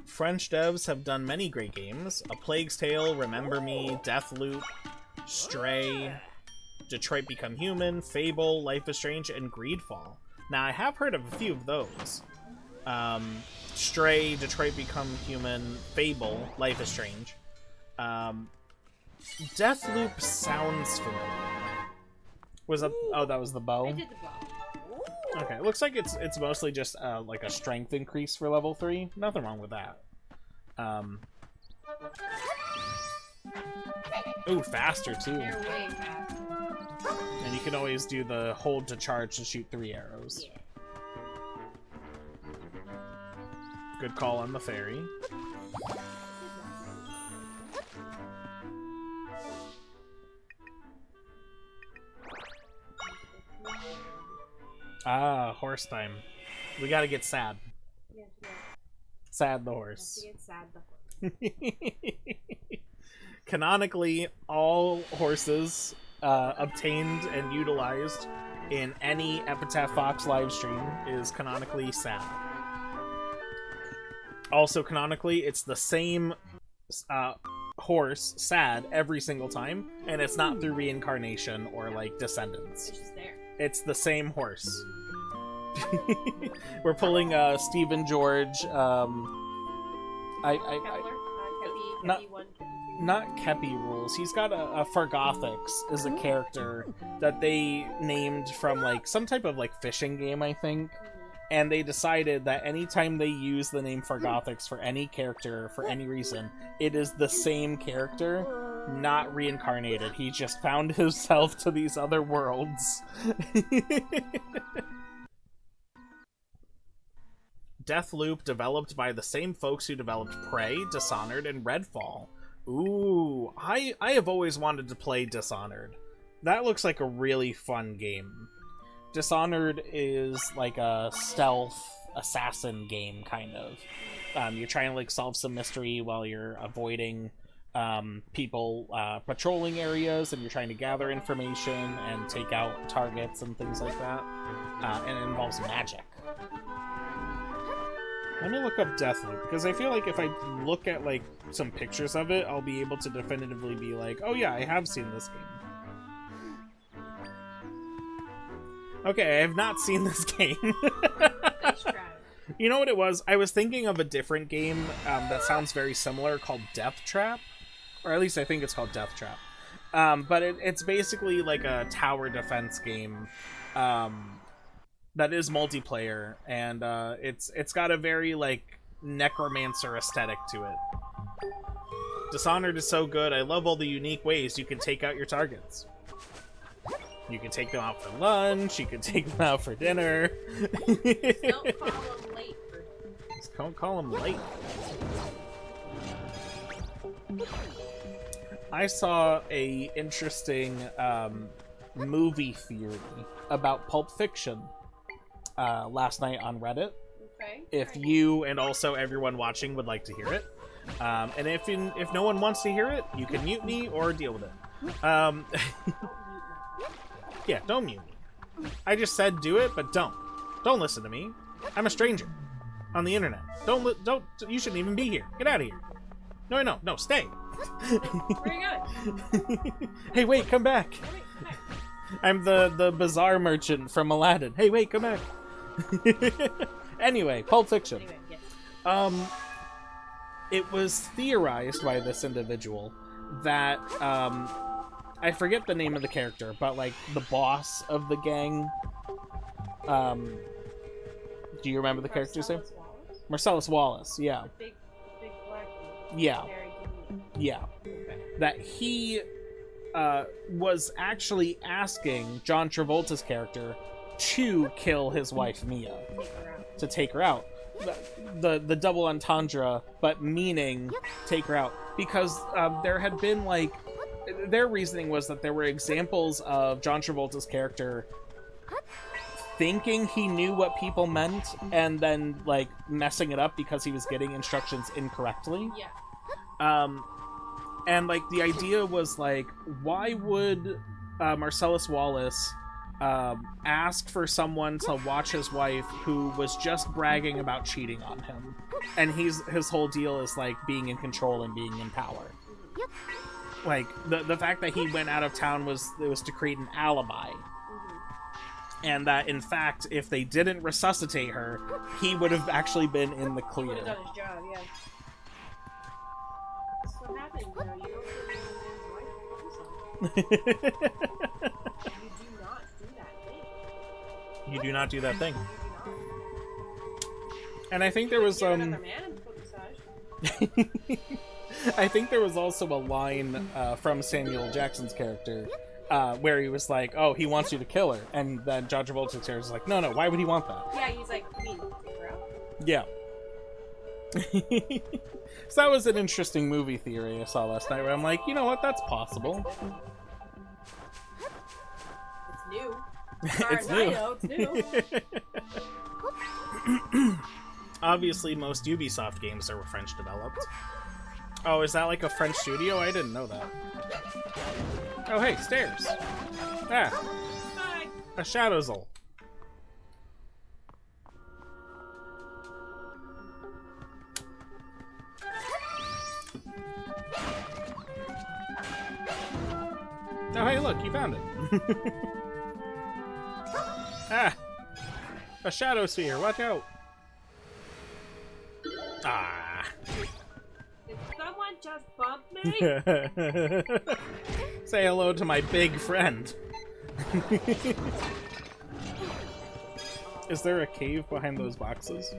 French devs have done many great games. A Plague's Tale, Remember Me, Deathloop, Stray, Detroit Become Human, Fable, Life is Strange, and Greedfall. Now, I have heard of a few of those. Stray, Detroit Become Human, Fable, Life is Strange. Deathloop sounds familiar. Was that? Oh, that was the bow. I did the bow. Okay, it looks like it's mostly just like a strength increase for level 3. Nothing wrong with that. Ooh, faster too. They're way faster. And you can always do the hold to charge to shoot 3 arrows. Yeah. Good call on the fairy. Ah, horse time. We gotta get Sad. Yeah, Sad the horse. it's sad the horse. Canonically, all horses obtained and utilized in any Epitaph Fox livestream is canonically Sad. Also, canonically, it's the same horse, Sad, every single time, and it's not through reincarnation or, like, descendants. It's just there. It's the same horse. We're pulling Stephen George, Kepler? not- Kepi 1, Kepi 2. not Kepi rules. He's got a Fargothix is a character that they named from, like, some type of, like, fishing game, I think. And they decided that anytime they use the name Fargothix for any character, for any reason, it is the same character, not reincarnated. He just found himself to these other worlds. Deathloop, developed by the same folks who developed Prey, Dishonored, and Redfall. Ooh, I have always wanted to play Dishonored. That looks like a really fun game. Dishonored is like a stealth assassin game, kind of. You're trying to like solve some mystery while you're avoiding people patrolling areas, and you're trying to gather information and take out targets and things like that. And it involves magic. Let me look up Deathloop, because I feel like if I look at like some pictures of it, I'll be able to definitively be like, oh yeah, I have seen this game. Okay, I have not seen this game. You know what it was? I was thinking of a different game that sounds very similar called Death Trap. Or at least I think it's called Death Trap. But it's basically like a tower defense game that is multiplayer. And it's got a very like necromancer aesthetic to it. Dishonored is so good. I love all the unique ways you can take out your targets. You can take them out for lunch, you can take them out for dinner. Don't call them late. Just don't call them late. I saw a interesting movie theory about Pulp Fiction last night on Reddit. Okay. If you and also everyone watching would like to hear it. And if no one wants to hear it, you can mute me or deal with it. Yeah, don't mute me. I just said do it, but don't. Don't listen to me. I'm a stranger on the internet. Don't. You shouldn't even be here. Get out of here. No, stay. Where are you going? Hey, wait, come back. Wait. I'm the bazaar merchant from Aladdin. Hey, wait, come back. Anyway, Pulp Fiction. Anyway, yes. It was theorized by this individual that I forget the name of the character, but like the boss of the gang. Do you remember the character's name? Marcellus Wallace. Yeah. Big black dude. Yeah. Very good. Yeah. Okay. That he was actually asking John Travolta's character to kill his wife Mia, Take her out. to take her out. The double entendre, but meaning take her out, because there had been like. Their reasoning was that there were examples of John Travolta's character thinking he knew what people meant and then, like, messing it up because he was getting instructions incorrectly. Yeah. And, like, the idea was, like, why would Marcellus Wallace ask for someone to watch his wife who was just bragging about cheating on him? And his whole deal is, like, being in control and being in power. Like, the fact that he went out of town was to create an alibi. And that, in fact, if they didn't resuscitate her, he would have actually been in the clear. Would have done his job, yeah. That's what happens, you know. You don't really know his wife. You do not do that thing. You do not do that thing. You do not. And I think there was, Another man in foot massage. I think there was also a line from Samuel Jackson's character where he was like, oh, he wants you to kill her. And then John Travolta's character was like, no, why would he want that? Yeah, he's like, I mean, take her out. Yeah. So that was an interesting movie theory I saw last night where I'm like, you know what, that's possible. It's new. It's I new. know, it's new. Obviously, most Ubisoft games are French developed. Oh, is that like a French studio? I didn't know that. Oh, hey, stairs. Ah, Bye. a Shadowzol. found it. Ah! A shadow sphere, watch out! Ah! Did someone just bump me? Say hello to my big friend. Is there a cave behind those boxes?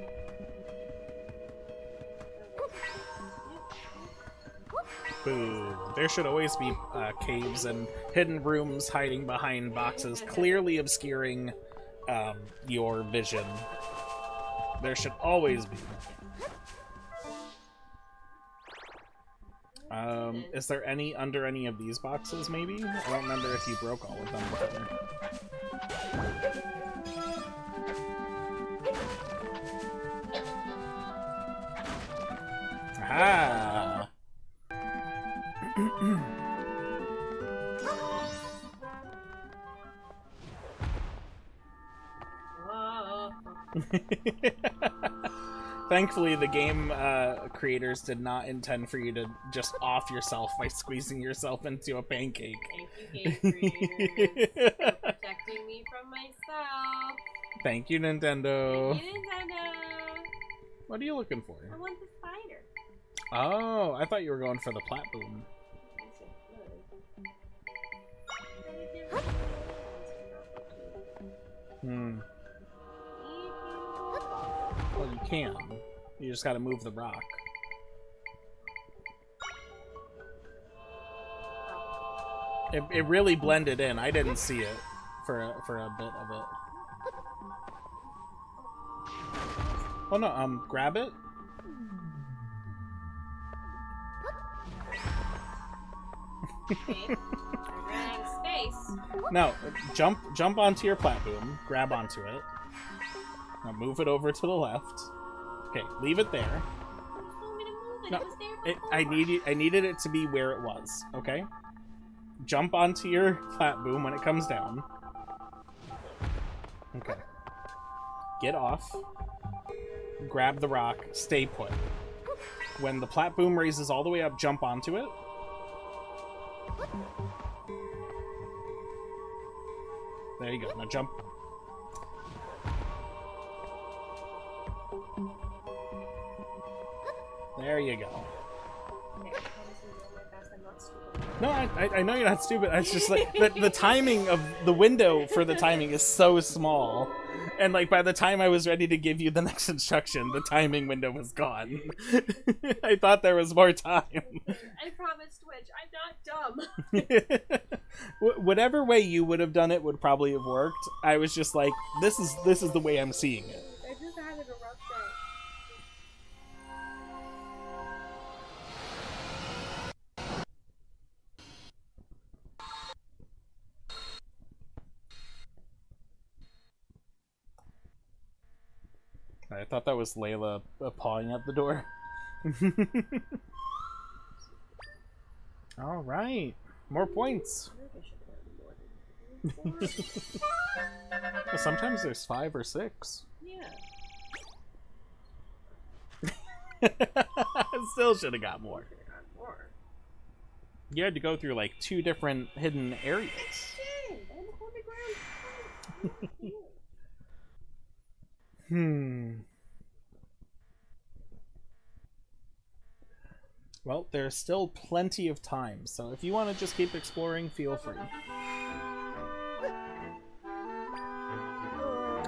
Boo. There should always be caves and hidden rooms hiding behind boxes, clearly obscuring your vision. There should always be. Is there any under any of these boxes, maybe? I don't remember if you broke all of them before. Aha! Thankfully, the game creators did not intend for you to just off yourself by squeezing yourself into a pancake. Thank you, game creators, for protecting me from myself. Thank you, Nintendo. Thank you, Nintendo. What are you looking for? I want the spider. Oh, I thought you were going for the plat boom. Well, you can. You just gotta move the rock. It really blended in. I didn't see it for a bit of it. Oh no, grab it. Okay. I ran out of space. No, jump onto your platform, grab onto it. Now move it over to the left. Okay, leave it there. Want me to move it? No, It was there before. I needed it to be where it was, okay? Jump onto your platform when it comes down. Okay. Get off. Grab the rock, stay put. When the platform raises all the way up, jump onto it. There you go. Now jump. There you go. Okay, I promise you this is my best. I'm not stupid. No, I know you're not stupid. It's just like the timing of the window for the timing is so small. And like by the time I was ready to give you the next instruction, the timing window was gone. I thought there was more time. I promise, Twitch, I'm not dumb. Whatever way you would have done it would probably have worked. I was just like, this is the way I'm seeing it. I just had a rough day. I thought that was Layla pawing at the door. All right, more points. Well, sometimes there's 5 or 6. Yeah. Still should have got more. You had to go through like 2 different hidden areas. Well, there's still plenty of time, so if you want to just keep exploring, feel free.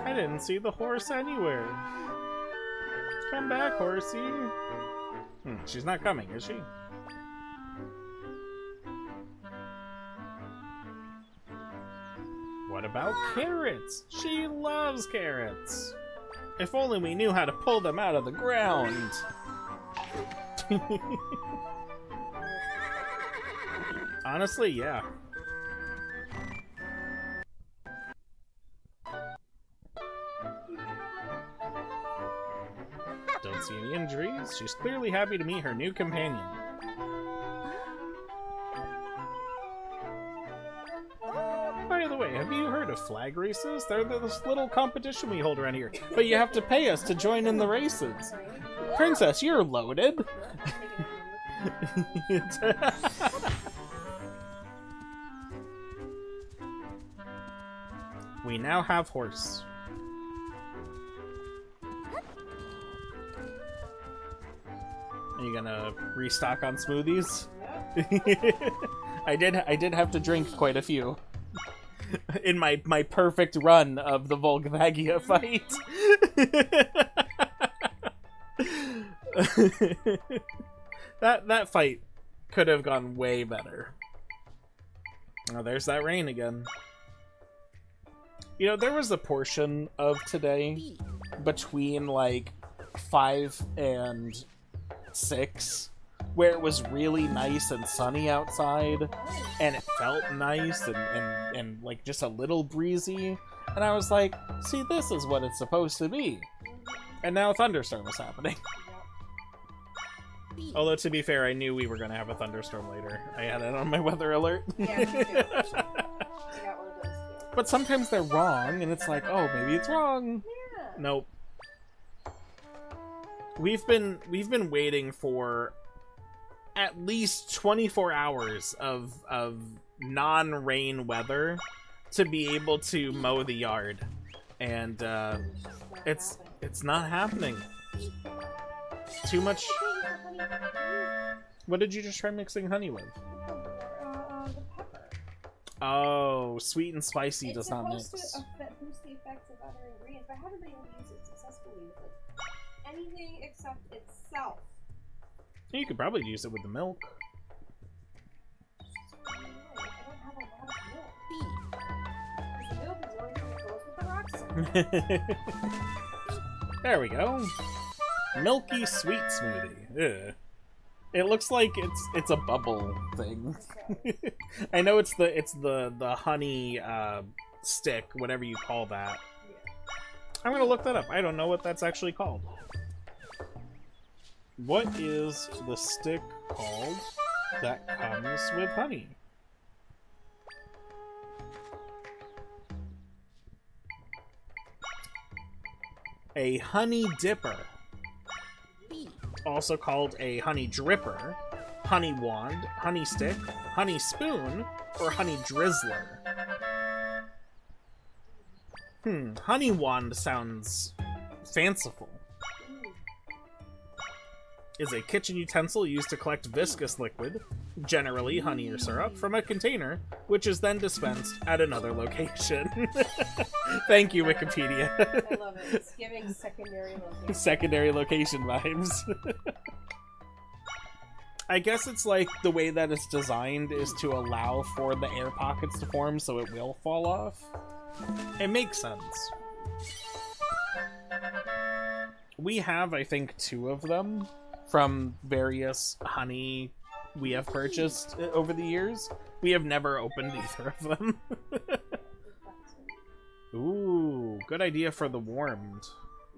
I didn't see the horse anywhere. Come back, horsey. She's not coming, is she? What about carrots? She loves carrots. If only we knew how to pull them out of the ground. Honestly, yeah. Don't see any injuries. She's clearly happy to meet her new companion. By the way, have you heard of flag races? They're this little competition we hold around here, but you have to pay us to join in the races. Princess, you're loaded. We now have horse. Are you gonna restock on smoothies? Yep. I did have to drink quite a few in my perfect run of the Volgvagia fight. that fight could have gone way better. Oh, there's that rain again. You know, there was a portion of today between like 5 and 6 where it was really nice and sunny outside and it felt nice and like just a little breezy, and I was like, see, this is what it's supposed to be. And now a thunderstorm is happening. Although, to be fair, I knew we were going to have a thunderstorm later. I had it on my weather alert. Yeah, me too. I got one of those too. But sometimes they're wrong, and it's like, oh, maybe it's wrong. Yeah. Nope. We've been waiting for at least 24 hours of non-rain weather to be able to mow the yard, and it's not happening. Too much. What did you just try mixing honey with? The pepper. Oh, sweet and spicy does not mix. It's supposed to boost the effects of other ingredients, but I haven't been able to use it successfully with like anything except itself. You could probably use it with the milk. I don't have a lot of milk. Because the milk is the only thing that goes with the rocks. There we go. Milky sweet smoothie. Ugh. It looks like it's a bubble thing. I know it's the honey stick, whatever you call that. I'm gonna look that up. I don't know what that's actually called. What is the stick called that comes with honey? A honey dipper. Also called a honey dripper, honey wand, honey stick, honey spoon, or honey drizzler. Honey wand sounds fanciful. Is a kitchen utensil used to collect viscous liquid, generally honey or syrup, from a container, which is then dispensed at another location. Thank you, Wikipedia. I love it. It's giving secondary location. Secondary location vibes. I guess it's like the way that it's designed is to allow for the air pockets to form so it will fall off. It makes sense. We have, I think, 2 of them from various honey we have purchased over the years. We have never opened either of them. Ooh, good idea for the warmed.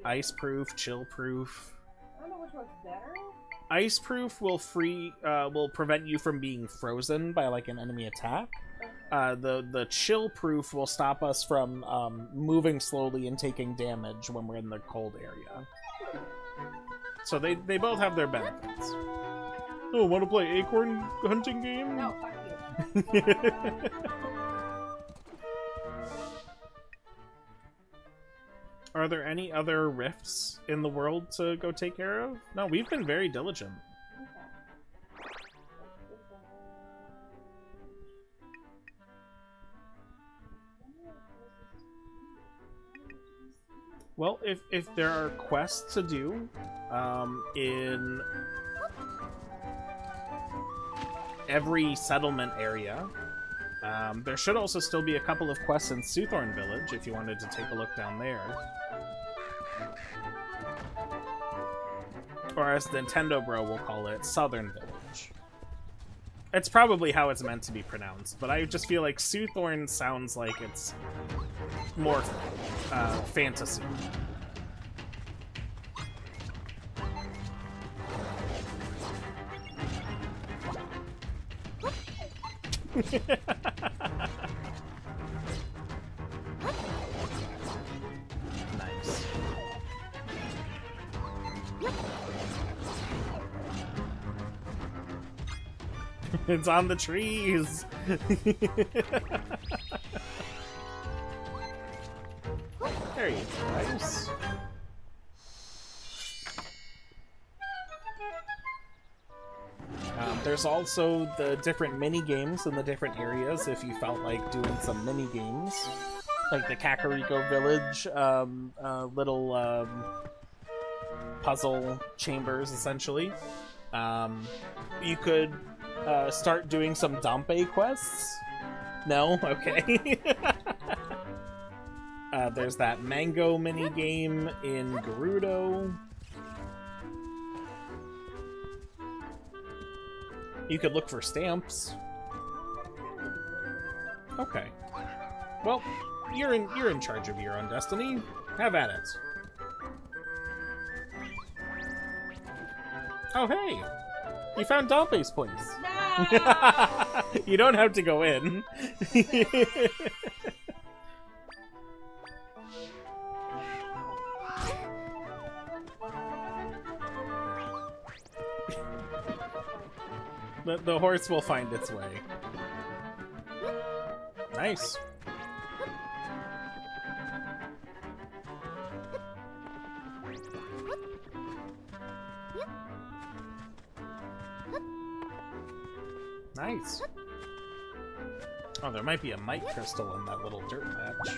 Ice-proof, chill-proof. I don't know which one's better. Ice-proof will prevent you from being frozen by like an enemy attack. The chill-proof will stop us from moving slowly and taking damage when we're in the cold area. So they both have their benefits. Oh, want to play acorn hunting game? No, fuck you. Are there any other rifts in the world to go take care of? No, we've been very diligent. Well, if there are quests to do in every settlement area, there should also still be a couple of quests in Soothorn Village if you wanted to take a look down there. Or as Nintendo Bro will call it, Southern Village. It's probably how it's meant to be pronounced, but I just feel like Soothorn sounds like it's more fantasy. Nice. It's on the trees. There you go. Nice. There's also the different mini games in the different areas if you felt like doing some mini games, like the Kakariko Village, little puzzle chambers essentially. You could start doing some Dampé quests. No? Okay. There's that mango mini game in Gerudo. You could look for stamps. Okay. Well, you're in charge of your own destiny. Have at it. Oh hey! You found Dampé's place. No! You don't have to go in. The horse will find its way. Nice. Nice. Oh, there might be a might crystal in that little dirt patch.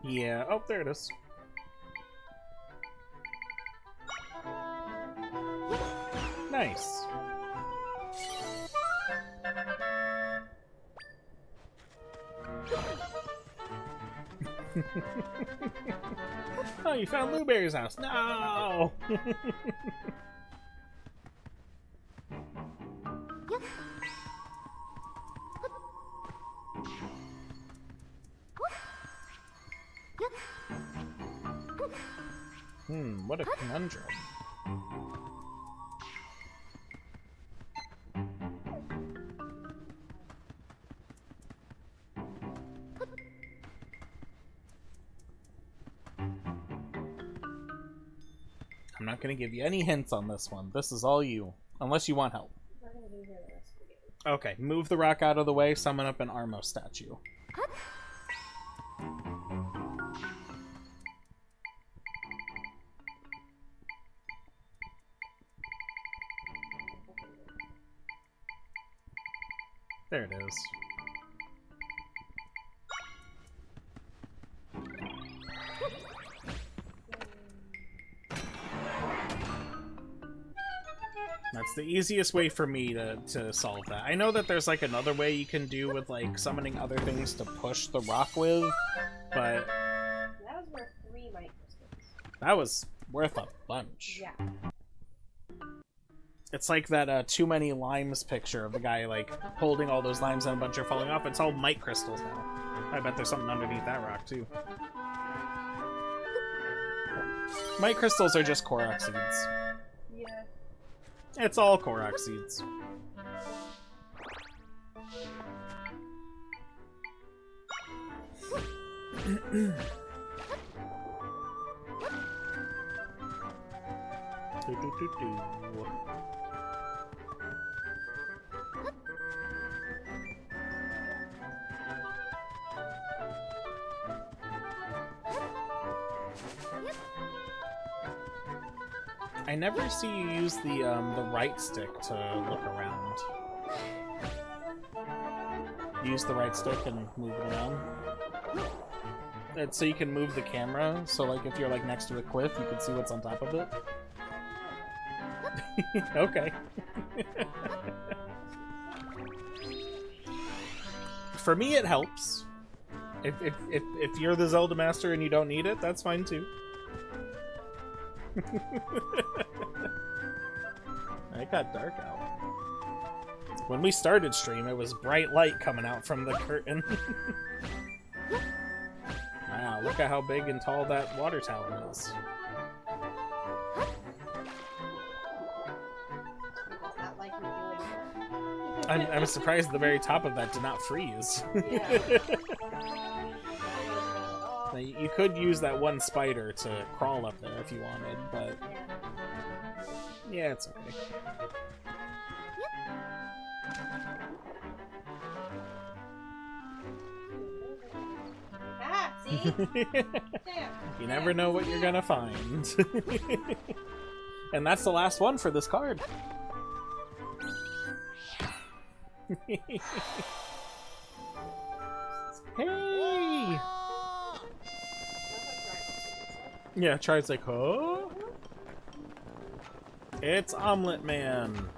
Yeah, oh, there it is. Nice. Oh, you found Blueberry's house. No! What a conundrum. I'm not going to give you any hints on this one. This is all you. Unless you want help. Okay, move the rock out of the way, summon up an Armo statue. There it is. That's the easiest way for me to solve that. I know that there's like another way you can do with like summoning other things to push the rock with, but... That was worth 3 might crystals. That was worth a bunch. Yeah. It's like that Too Many Limes picture of the guy like holding all those limes and a bunch are falling off. It's all might crystals now. I bet there's something underneath that rock too. Might crystals are just Korok seeds. Yeah. It's all Korok seeds. I never see you use the right stick to look around. Use the right stick and move it around. It's so you can move the camera, so like if you're like next to a cliff, you can see what's on top of it. Okay. For me, it helps. If you're the Zelda master and you don't need it, that's fine too. It got dark out. When we started stream, it was bright light coming out from the curtain. Wow, look at how big and tall that water tower is. Not like you're doing I'm surprised the very top of that did not freeze. Yeah. Now, you could use that one spider to crawl up there if you wanted, but... Yeah. Yeah, it's okay. Ah, see? Damn. You never know what you're gonna find. And that's the last one for this card. Hey! Yeah, Tri's like, huh? It's Omelet Man.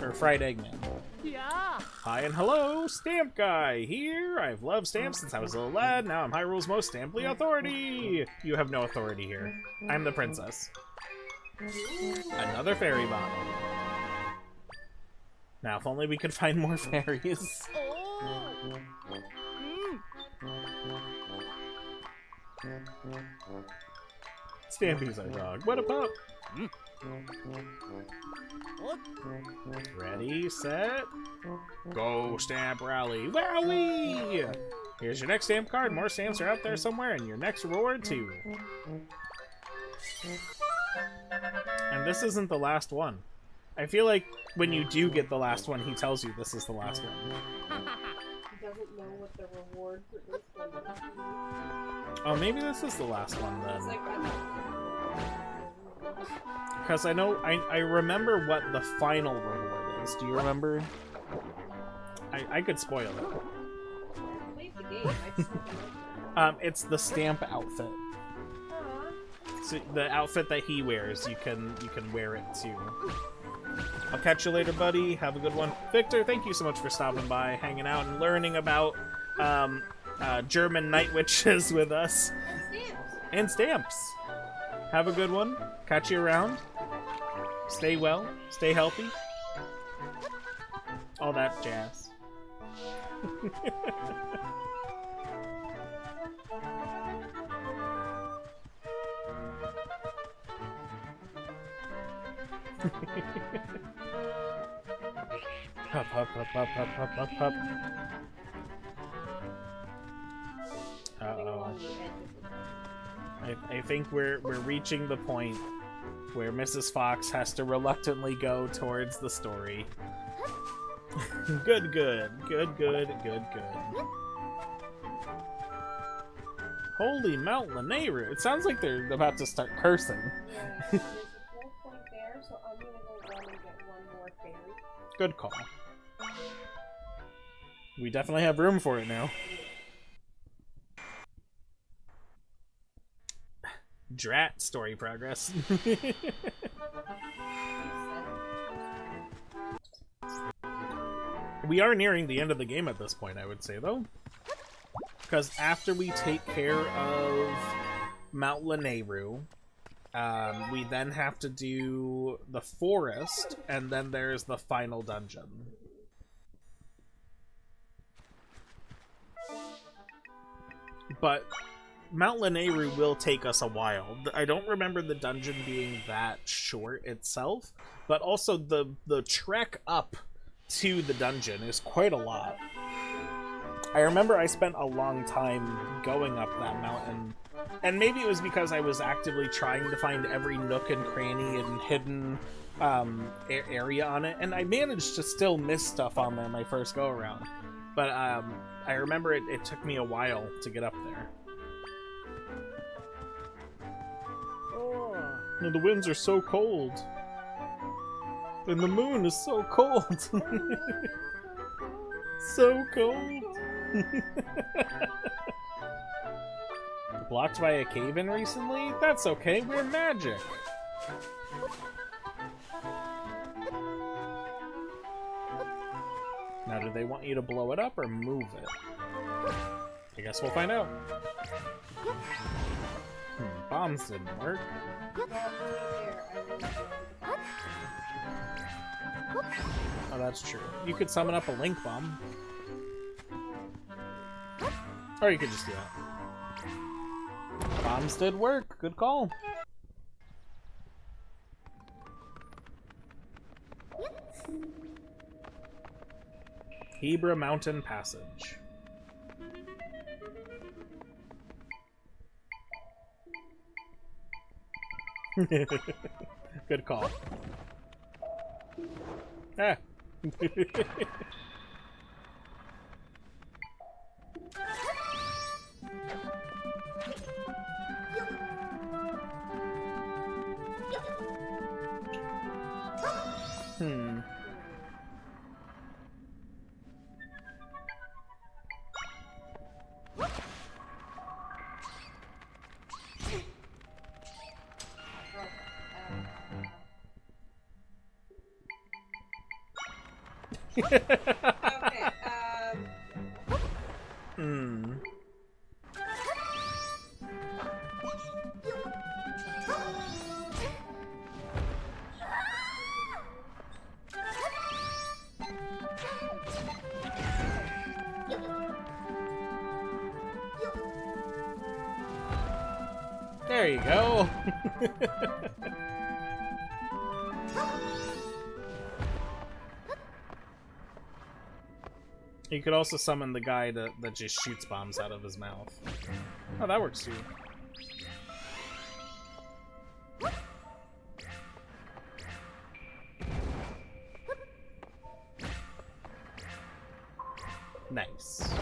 Or Fried Egg Man. Yeah. Hi and hello, Stamp Guy here. I've loved stamps since I was a little lad. Now I'm Hyrule's most stamply authority. You have no authority here. I'm the princess. Another fairy bottle. Now, if only we could find more fairies. Oh. Stampy's our dog. What a pup! Ready, set, go, Stamp Rally. Wowie! Here's your next stamp card. More stamps are out there somewhere, and your next reward, too. And this isn't the last one. I feel like when you do get the last one, he tells you this is the last one. He doesn't know what the reward for this one is. Oh, maybe this is the last one then. It's like Because I know, I remember what the final reward is. Do you remember? I could spoil it. played the game. I just don't know. It's the stamp outfit. So the outfit that he wears, you can wear it too. I'll catch you later, buddy. Have a good one. Victor, thank you so much for stopping by, hanging out, and learning about German night witches with us. Stamps. And stamps. Have a good one. Catch you around. Stay well. Stay healthy. All that jazz. Hup, hup, hup, hup, hup, hup, hup, hup. Uh-oh. I think we're reaching the point where Mrs. Fox has to reluctantly go towards the story. Good, good. Good, good, good, good. Holy Mount Lanayru. It sounds like they're about to start cursing. Yeah, there's a 4 point there, so I'm gonna go run and get one more fairy. Good call. We definitely have room for it now. Drat story progress. We are nearing the end of the game at this point, I would say, though. Because after we take care of Mount Lanayru, we then have to do the forest, and then there's the final dungeon. But Mount Lanayru will take us a while. I don't remember the dungeon being that short itself, but also the trek up to the dungeon is quite a lot. I remember I spent a long time going up that mountain, and maybe it was because I was actively trying to find every nook and cranny and hidden area on it, and I managed to still miss stuff on there my first go around. But I remember it took me a while to get up there. Oh, the winds are so cold. And the moon is so cold. So cold. Blocked by a cave-in recently? That's okay, we're magic. Now, do they want you to blow it up or move it? I guess we'll find out. Bombs didn't work. Oh, that's true. You could summon up a Link Bomb. Or you could just do that. Bombs did work. Good call. Hebra Mountain Passage. Good call. Ah. Hmm. Okay, Hmm. There you go. You could also summon the guy that just shoots bombs out of his mouth. Oh, that works too. Nice.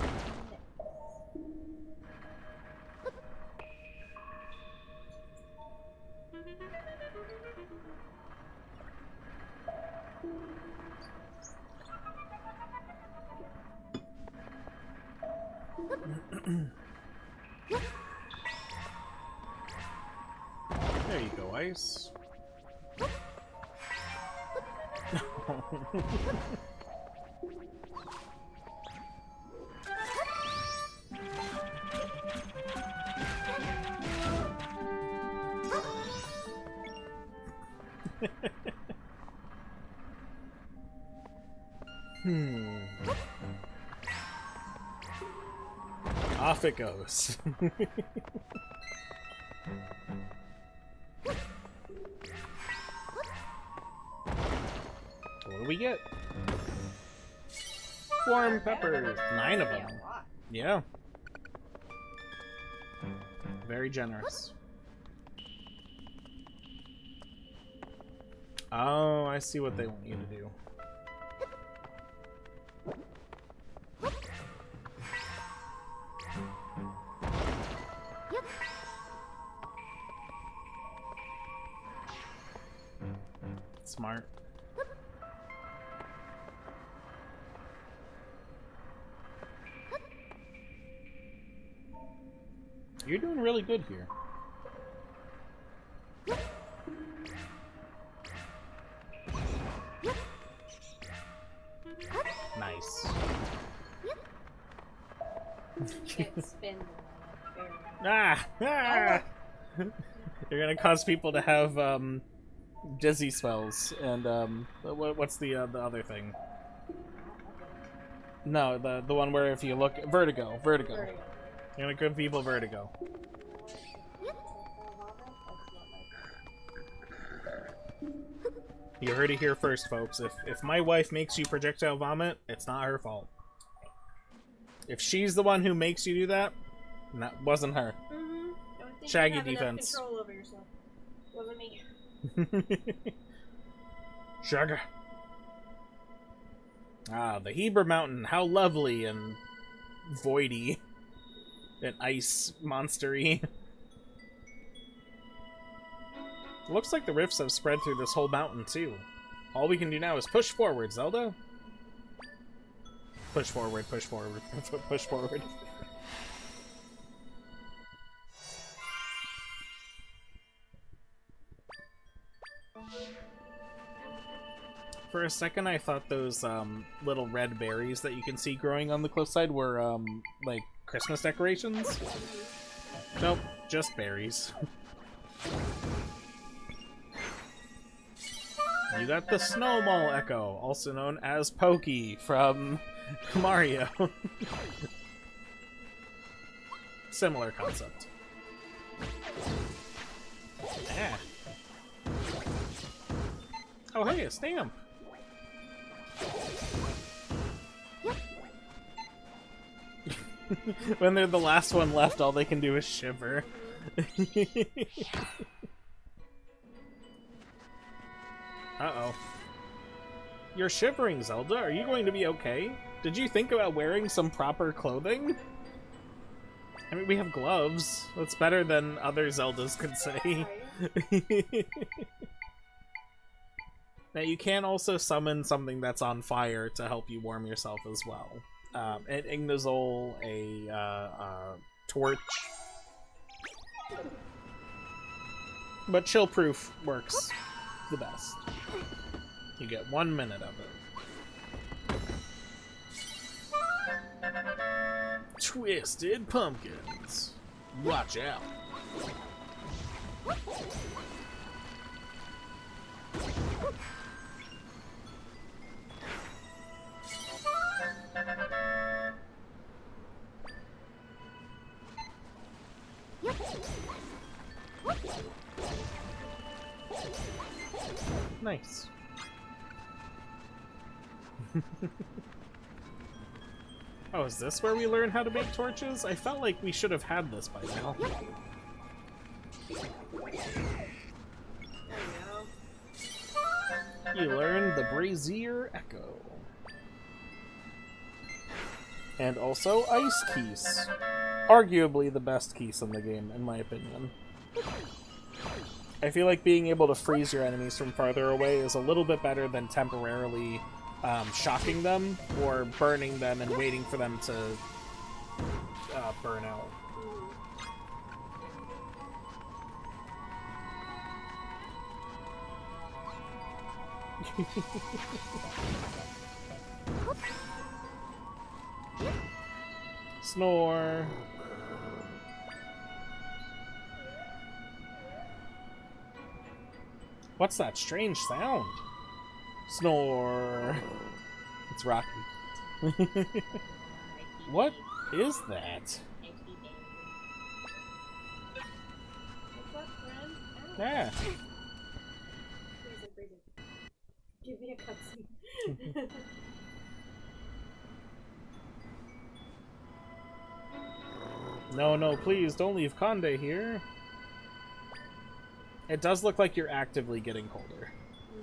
There you go, Ice. Off it goes. What do we get? Warm peppers. 9 of them. Yeah. Very generous. Oh, I see what they want you to do. Smart. You're doing really good here. Nice. can't spin the Ah! Ah! You're gonna cause people to have dizzy spells and what's the other thing? No, the one where if you look vertigo. You're gonna give people vertigo. You heard it here first, folks. If my wife makes you projectile vomit, it's not her fault. If she's the one who makes you do that, that wasn't her. Shaggy defense. Control over yourself. Wasn't me. Shaggy. Ah, the Heber Mountain. How lovely and voidy and ice monstery. Looks like the rifts have spread through this whole mountain too. All we can do now is push forward, Zelda. Push forward, push forward, push forward. For a second, I thought those little red berries that you can see growing on the cliffside were like Christmas decorations. Nope, just berries. You got the Snowball Echo, also known as Pokey from Mario. Similar concept. Yeah. Oh hey, a stamp! When they're the last one left, all they can do is shiver. Uh-oh. You're shivering, Zelda. Are you going to be okay? Did you think about wearing some proper clothing? I mean, we have gloves. That's better than other Zeldas could say. Now, you can also summon something that's on fire to help you warm yourself as well. An Ignazol, a torch. But chill-proof works the best. You get 1 minute of it. Twisted pumpkins. Watch out. Nice. Oh, is this where we learn how to make torches? I felt like we should have had this by now. You learned the Brazier Echo. And also Ice Keys. Arguably the best keys in the game, in my opinion. I feel like being able to freeze your enemies from farther away is a little bit better than temporarily shocking them or burning them and waiting for them to burn out. Snore. What's that strange sound? Snore. It's Rocky. What is that? Yeah. Give me a cutscene. No, please, don't leave Conde here. It does look like you're actively getting colder.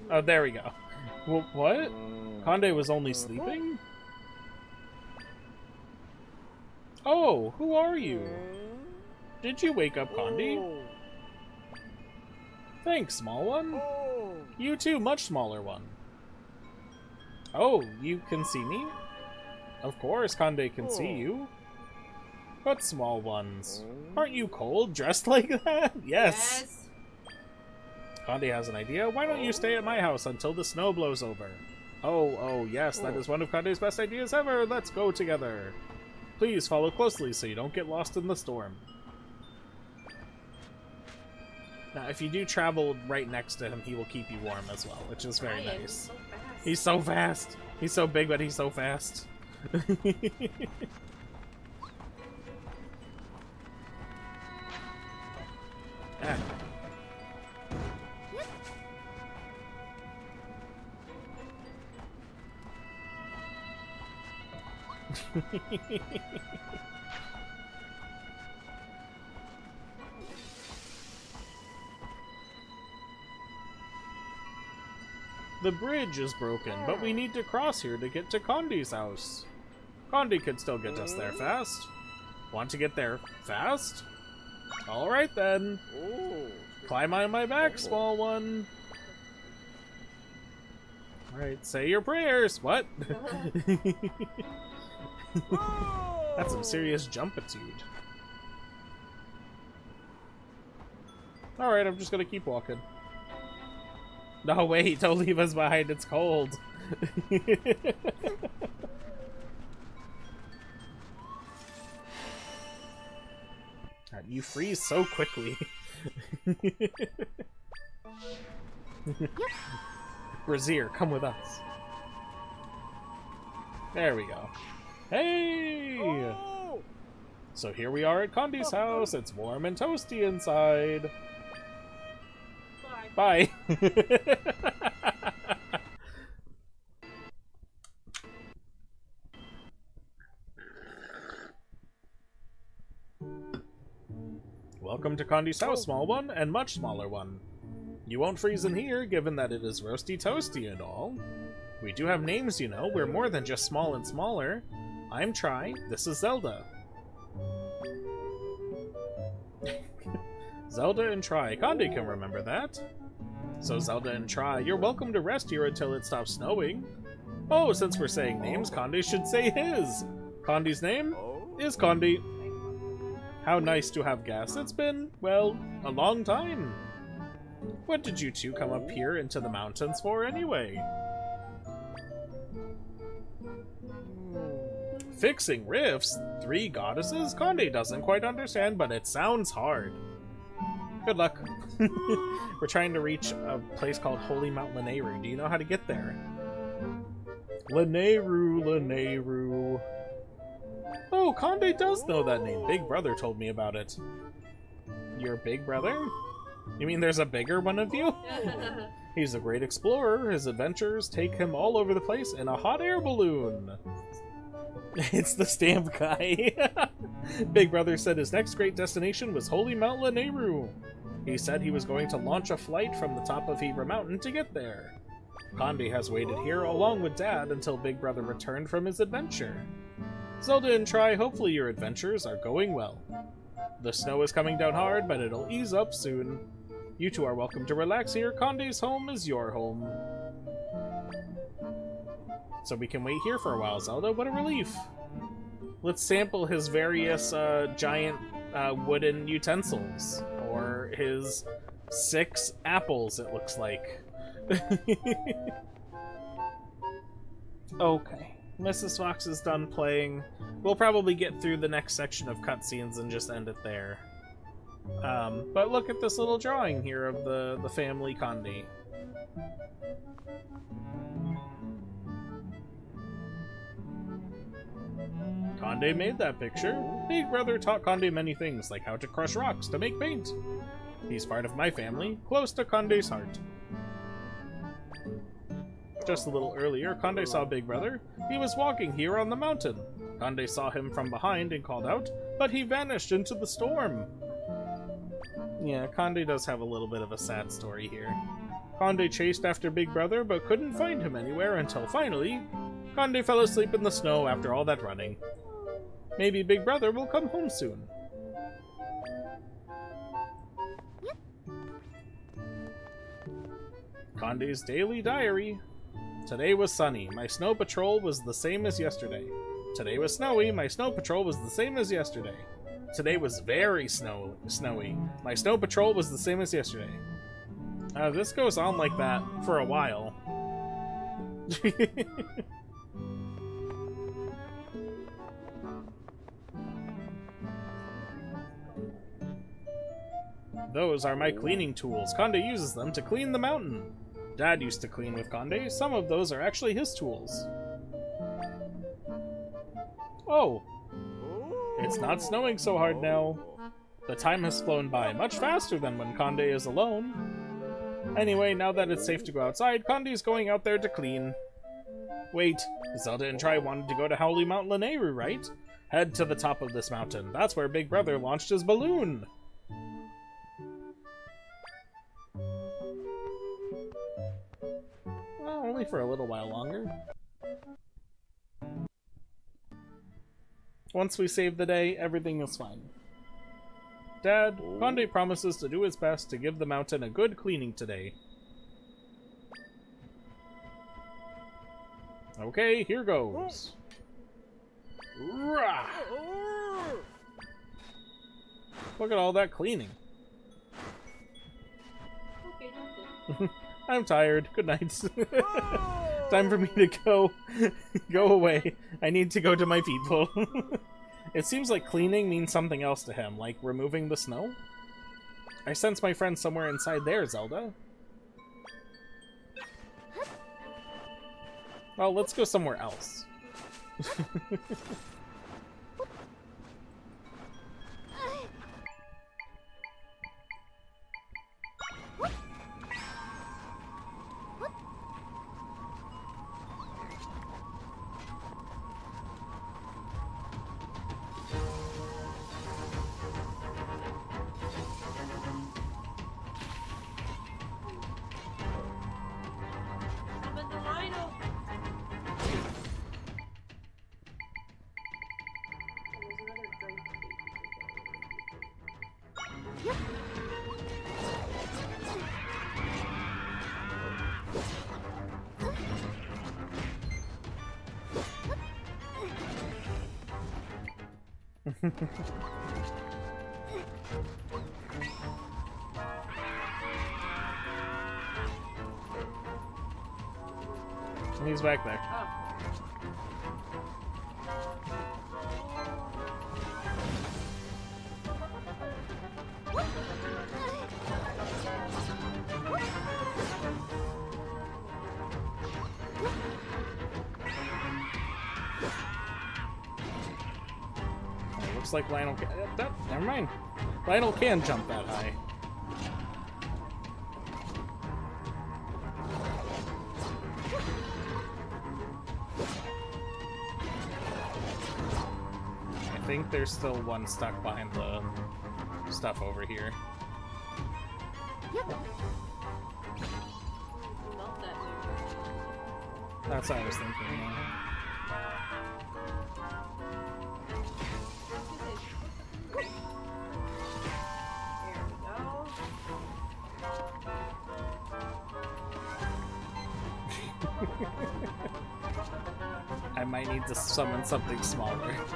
Oh, there we go. Well, what? Conde was only sleeping? Oh, who are you? Did you wake up Conde? Thanks, small one. You too, much smaller one. Oh, you can see me? Of course, Conde can see you. But small ones, aren't you cold dressed like that? Yes. Conde has an idea. Why don't you stay at my house until the snow blows over? Oh, yes, that is one of Conde's best ideas ever. Let's go together. Please follow closely so you don't get lost in the storm. Now, if you do travel right next to him, he will keep you warm as well, which is very nice. He's so fast. He's so big, but he's so fast. Ah. The bridge is broken, but we need to cross here to get to Conde's house. Conde could still get us there fast. Want to get there fast? Alright then. Climb on my back, small one. Alright, say your prayers. What? That's some serious jumpitude. Alright, I'm just gonna keep walking. No, wait, don't leave us behind, it's cold. God, you freeze so quickly. Brazier, come with us. There we go. Hey! Oh! So here we are at Conde's house. It's warm and toasty inside. Bye. Welcome to Conde's house, small one, and much smaller one. You won't freeze in here, given that it is roasty toasty and all. We do have names, you know. We're more than just small and smaller. I'm Tri. This is Zelda. Zelda and Tri. Conde can remember that. So Zelda and Tri, you're welcome to rest here until it stops snowing. Oh, since we're saying names, Conde should say his. Conde's name is Conde. How nice to have guests. It's been, well, a long time. What did you two come up here into the mountains for anyway? Fixing rifts? 3 goddesses? Conde doesn't quite understand, but it sounds hard. Good luck. We're trying to reach a place called Holy Mount Lanayru. Do you know how to get there? Lanayru, Lanayru. Oh, Conde does know that name. Big Brother told me about it. Your big brother? You mean there's a bigger one of you? He's a great explorer. His adventures take him all over the place in a hot air balloon. It's the stamp guy. Big Brother said his next great destination was Holy Mount Lanayru. He said he was going to launch a flight from the top of Hebra Mountain to get there. Conde has waited here along with Dad until Big Brother returned from his adventure. Zelda and Tri, hopefully your adventures are going well. The snow is coming down hard, but it'll ease up soon. You two are welcome to relax here. Conde's home is your home. So we can wait here for a while, Zelda. What a relief. Let's sample his various giant wooden utensils. Or his 6 apples, it looks like. Okay. Mrs. Fox is done playing. We'll probably get through the next section of cutscenes and just end it there. But look at this little drawing here of the family Conde. Conde made that picture. Big Brother taught Conde many things, like how to crush rocks to make paint. He's part of my family, close to Conde's heart. Just a little earlier, Conde saw Big Brother. He was walking here on the mountain. Conde saw him from behind and called out, but he vanished into the storm. Yeah, Conde does have a little bit of a sad story here. Conde chased after Big Brother, but couldn't find him anywhere until finally, Conde fell asleep in the snow after all that running. Maybe Big Brother will come home soon. Conde's daily diary. Today was sunny. My snow patrol was the same as yesterday. Today was snowy. My snow patrol was the same as yesterday. Today was very snowy. My snow patrol was the same as yesterday. This goes on like that for a while. Those are my cleaning tools. Conde uses them to clean the mountain. Dad used to clean with Conde. Some of those are actually his tools. Oh! It's not snowing so hard now. The time has flown by much faster than when Conde is alone. Anyway, now that it's safe to go outside, Conde's going out there to clean. Wait, Zelda and Tri wanted to go to Holy Mount Lanayru, right? Head to the top of this mountain. That's where Big Brother launched his balloon. Well, only for a little while longer. Once we save the day, everything is fine. Dad, Conde promises to do his best to give the mountain a good cleaning today. Okay, here goes. Rah! Look at all that cleaning. Okay, I'm tired. Good night. Time for me to go. Go away. I need to go to my people. It seems like cleaning means something else to him, like removing the snow. I sense my friend somewhere inside there, Zelda. Well, let's go somewhere else. He's back there. Oh. Looks like Lionel can... never mind. Lionel can jump that high. I think there's still one stuck behind the stuff over here. Melt that dude. That's what I was thinking. Yeah. There we go. I might need to summon something smaller. Worked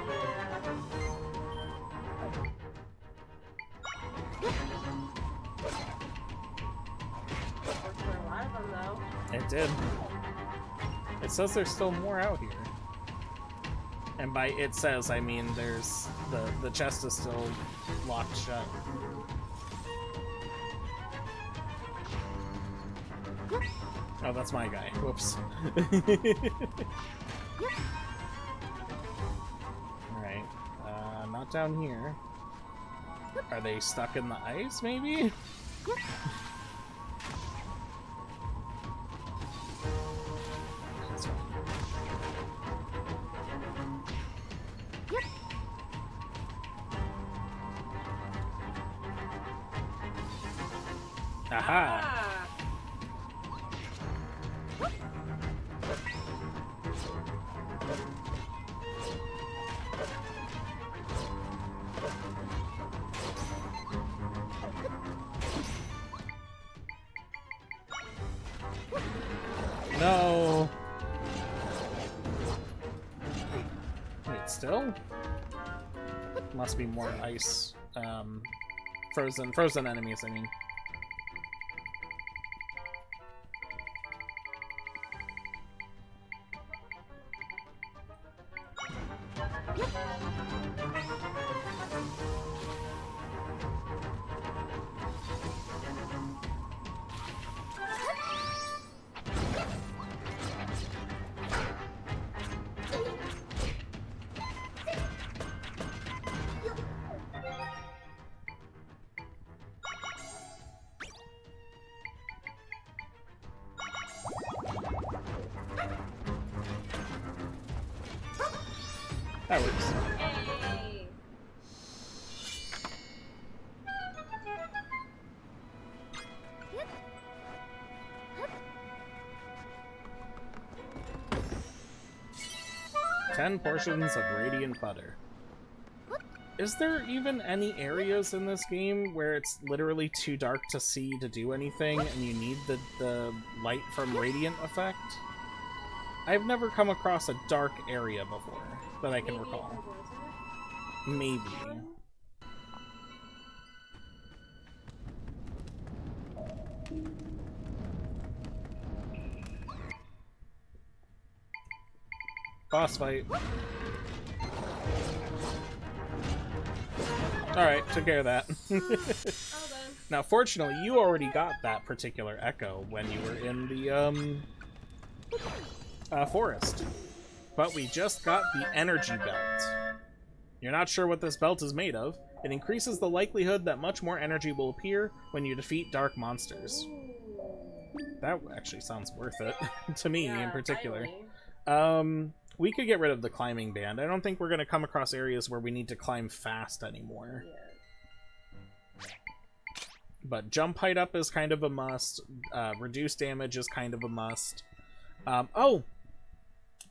for a lot of them though. It did. It says there's still more out here. And by it says, I mean there's... the chest is still locked shut. Oh, that's my guy. Whoops. Alright. Not down here. Are they stuck in the ice, maybe? That's fine. Aha! Ah. No! Wait, still? Must be more ice. Frozen enemies, I mean. That works. Hey. 10 portions of radiant butter. Is there even any areas in this game where it's literally too dark to see to do anything and you need the light from radiant effect? I've never come across a dark area before that I can Maybe recall. it was Maybe. Boss fight. Alright, took care of that. Well done. Now, fortunately, you already got that particular echo when you were in the, forest. But we just got the energy belt. You're not sure what this belt is made of. It increases the likelihood that much more energy will appear when you defeat dark monsters. That actually sounds worth it, to me Yeah, in particular. finally. We could get rid of the climbing band. I don't think we're going to come across areas where we need to climb fast anymore. Yeah. But jump height up is kind of a must. Reduce damage is kind of a must. Oh!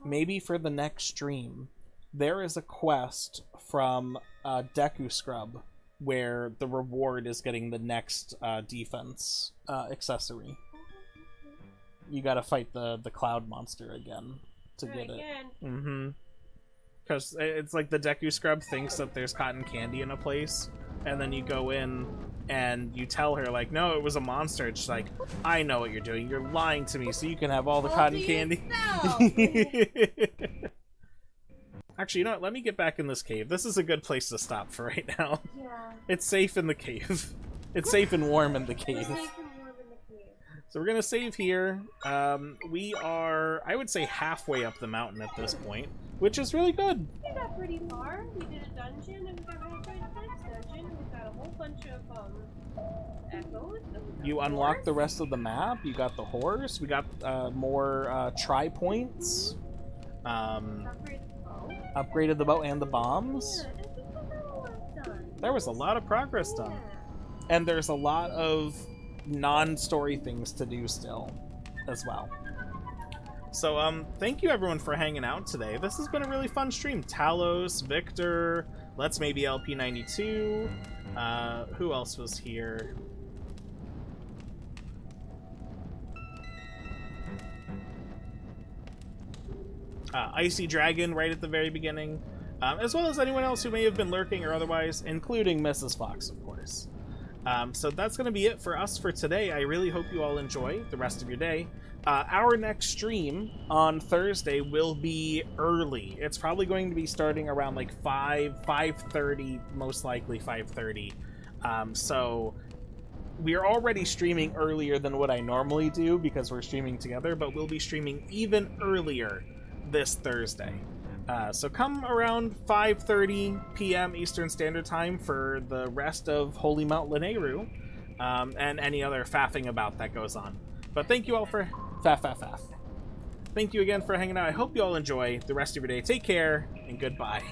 Maybe for the next stream, there is a quest from Deku Scrub where the reward is getting the next defense accessory. You gotta fight the cloud monster again to get it. Again. Mm-hmm. Because it's like the Deku Scrub thinks that there's cotton candy in a place, and then you go in and you tell her, like, no, it was a monster. And she's like, I know what you're doing. You're lying to me so you can have all the cotton candy. Actually, you know what? Let me get back in this cave. This is a good place to stop for right now. Yeah. It's safe in the cave. It's safe and warm in the cave. So we're gonna save here. We are, I would say, halfway up the mountain at this point, which is really good. We got pretty far. We did a dungeon, and we got halfway to the next dungeon, and we got a whole bunch of echoes. You unlocked the rest of the map. You got the horse. We got more tri points. Upgraded the bow and the bombs. Yeah, and we got a lot done. There was a lot of progress done, Yeah. and there's a lot of non-story things to do still as well. So thank you everyone for hanging out today. This has been a really fun stream. Talos, Victor, Let's Maybe LP92, who else was here? Icy Dragon right at the very beginning, as well as anyone else who may have been lurking or otherwise, including Mrs. Fox, of course. So that's going to be it for us for today. I really hope you all enjoy the rest of your day. Our next stream on Thursday will be early. It's probably going to be starting around like 5:30, most likely 5:30. So we are already streaming earlier than what I normally do because we're streaming together, but we'll be streaming even earlier this Thursday. So come around 5:30 p.m. Eastern Standard Time for the rest of Holy Mount Lanayru, and any other faffing about that goes on. But thank you all for faff. Thank you again for hanging out. I hope you all enjoy the rest of your day. Take care, and goodbye.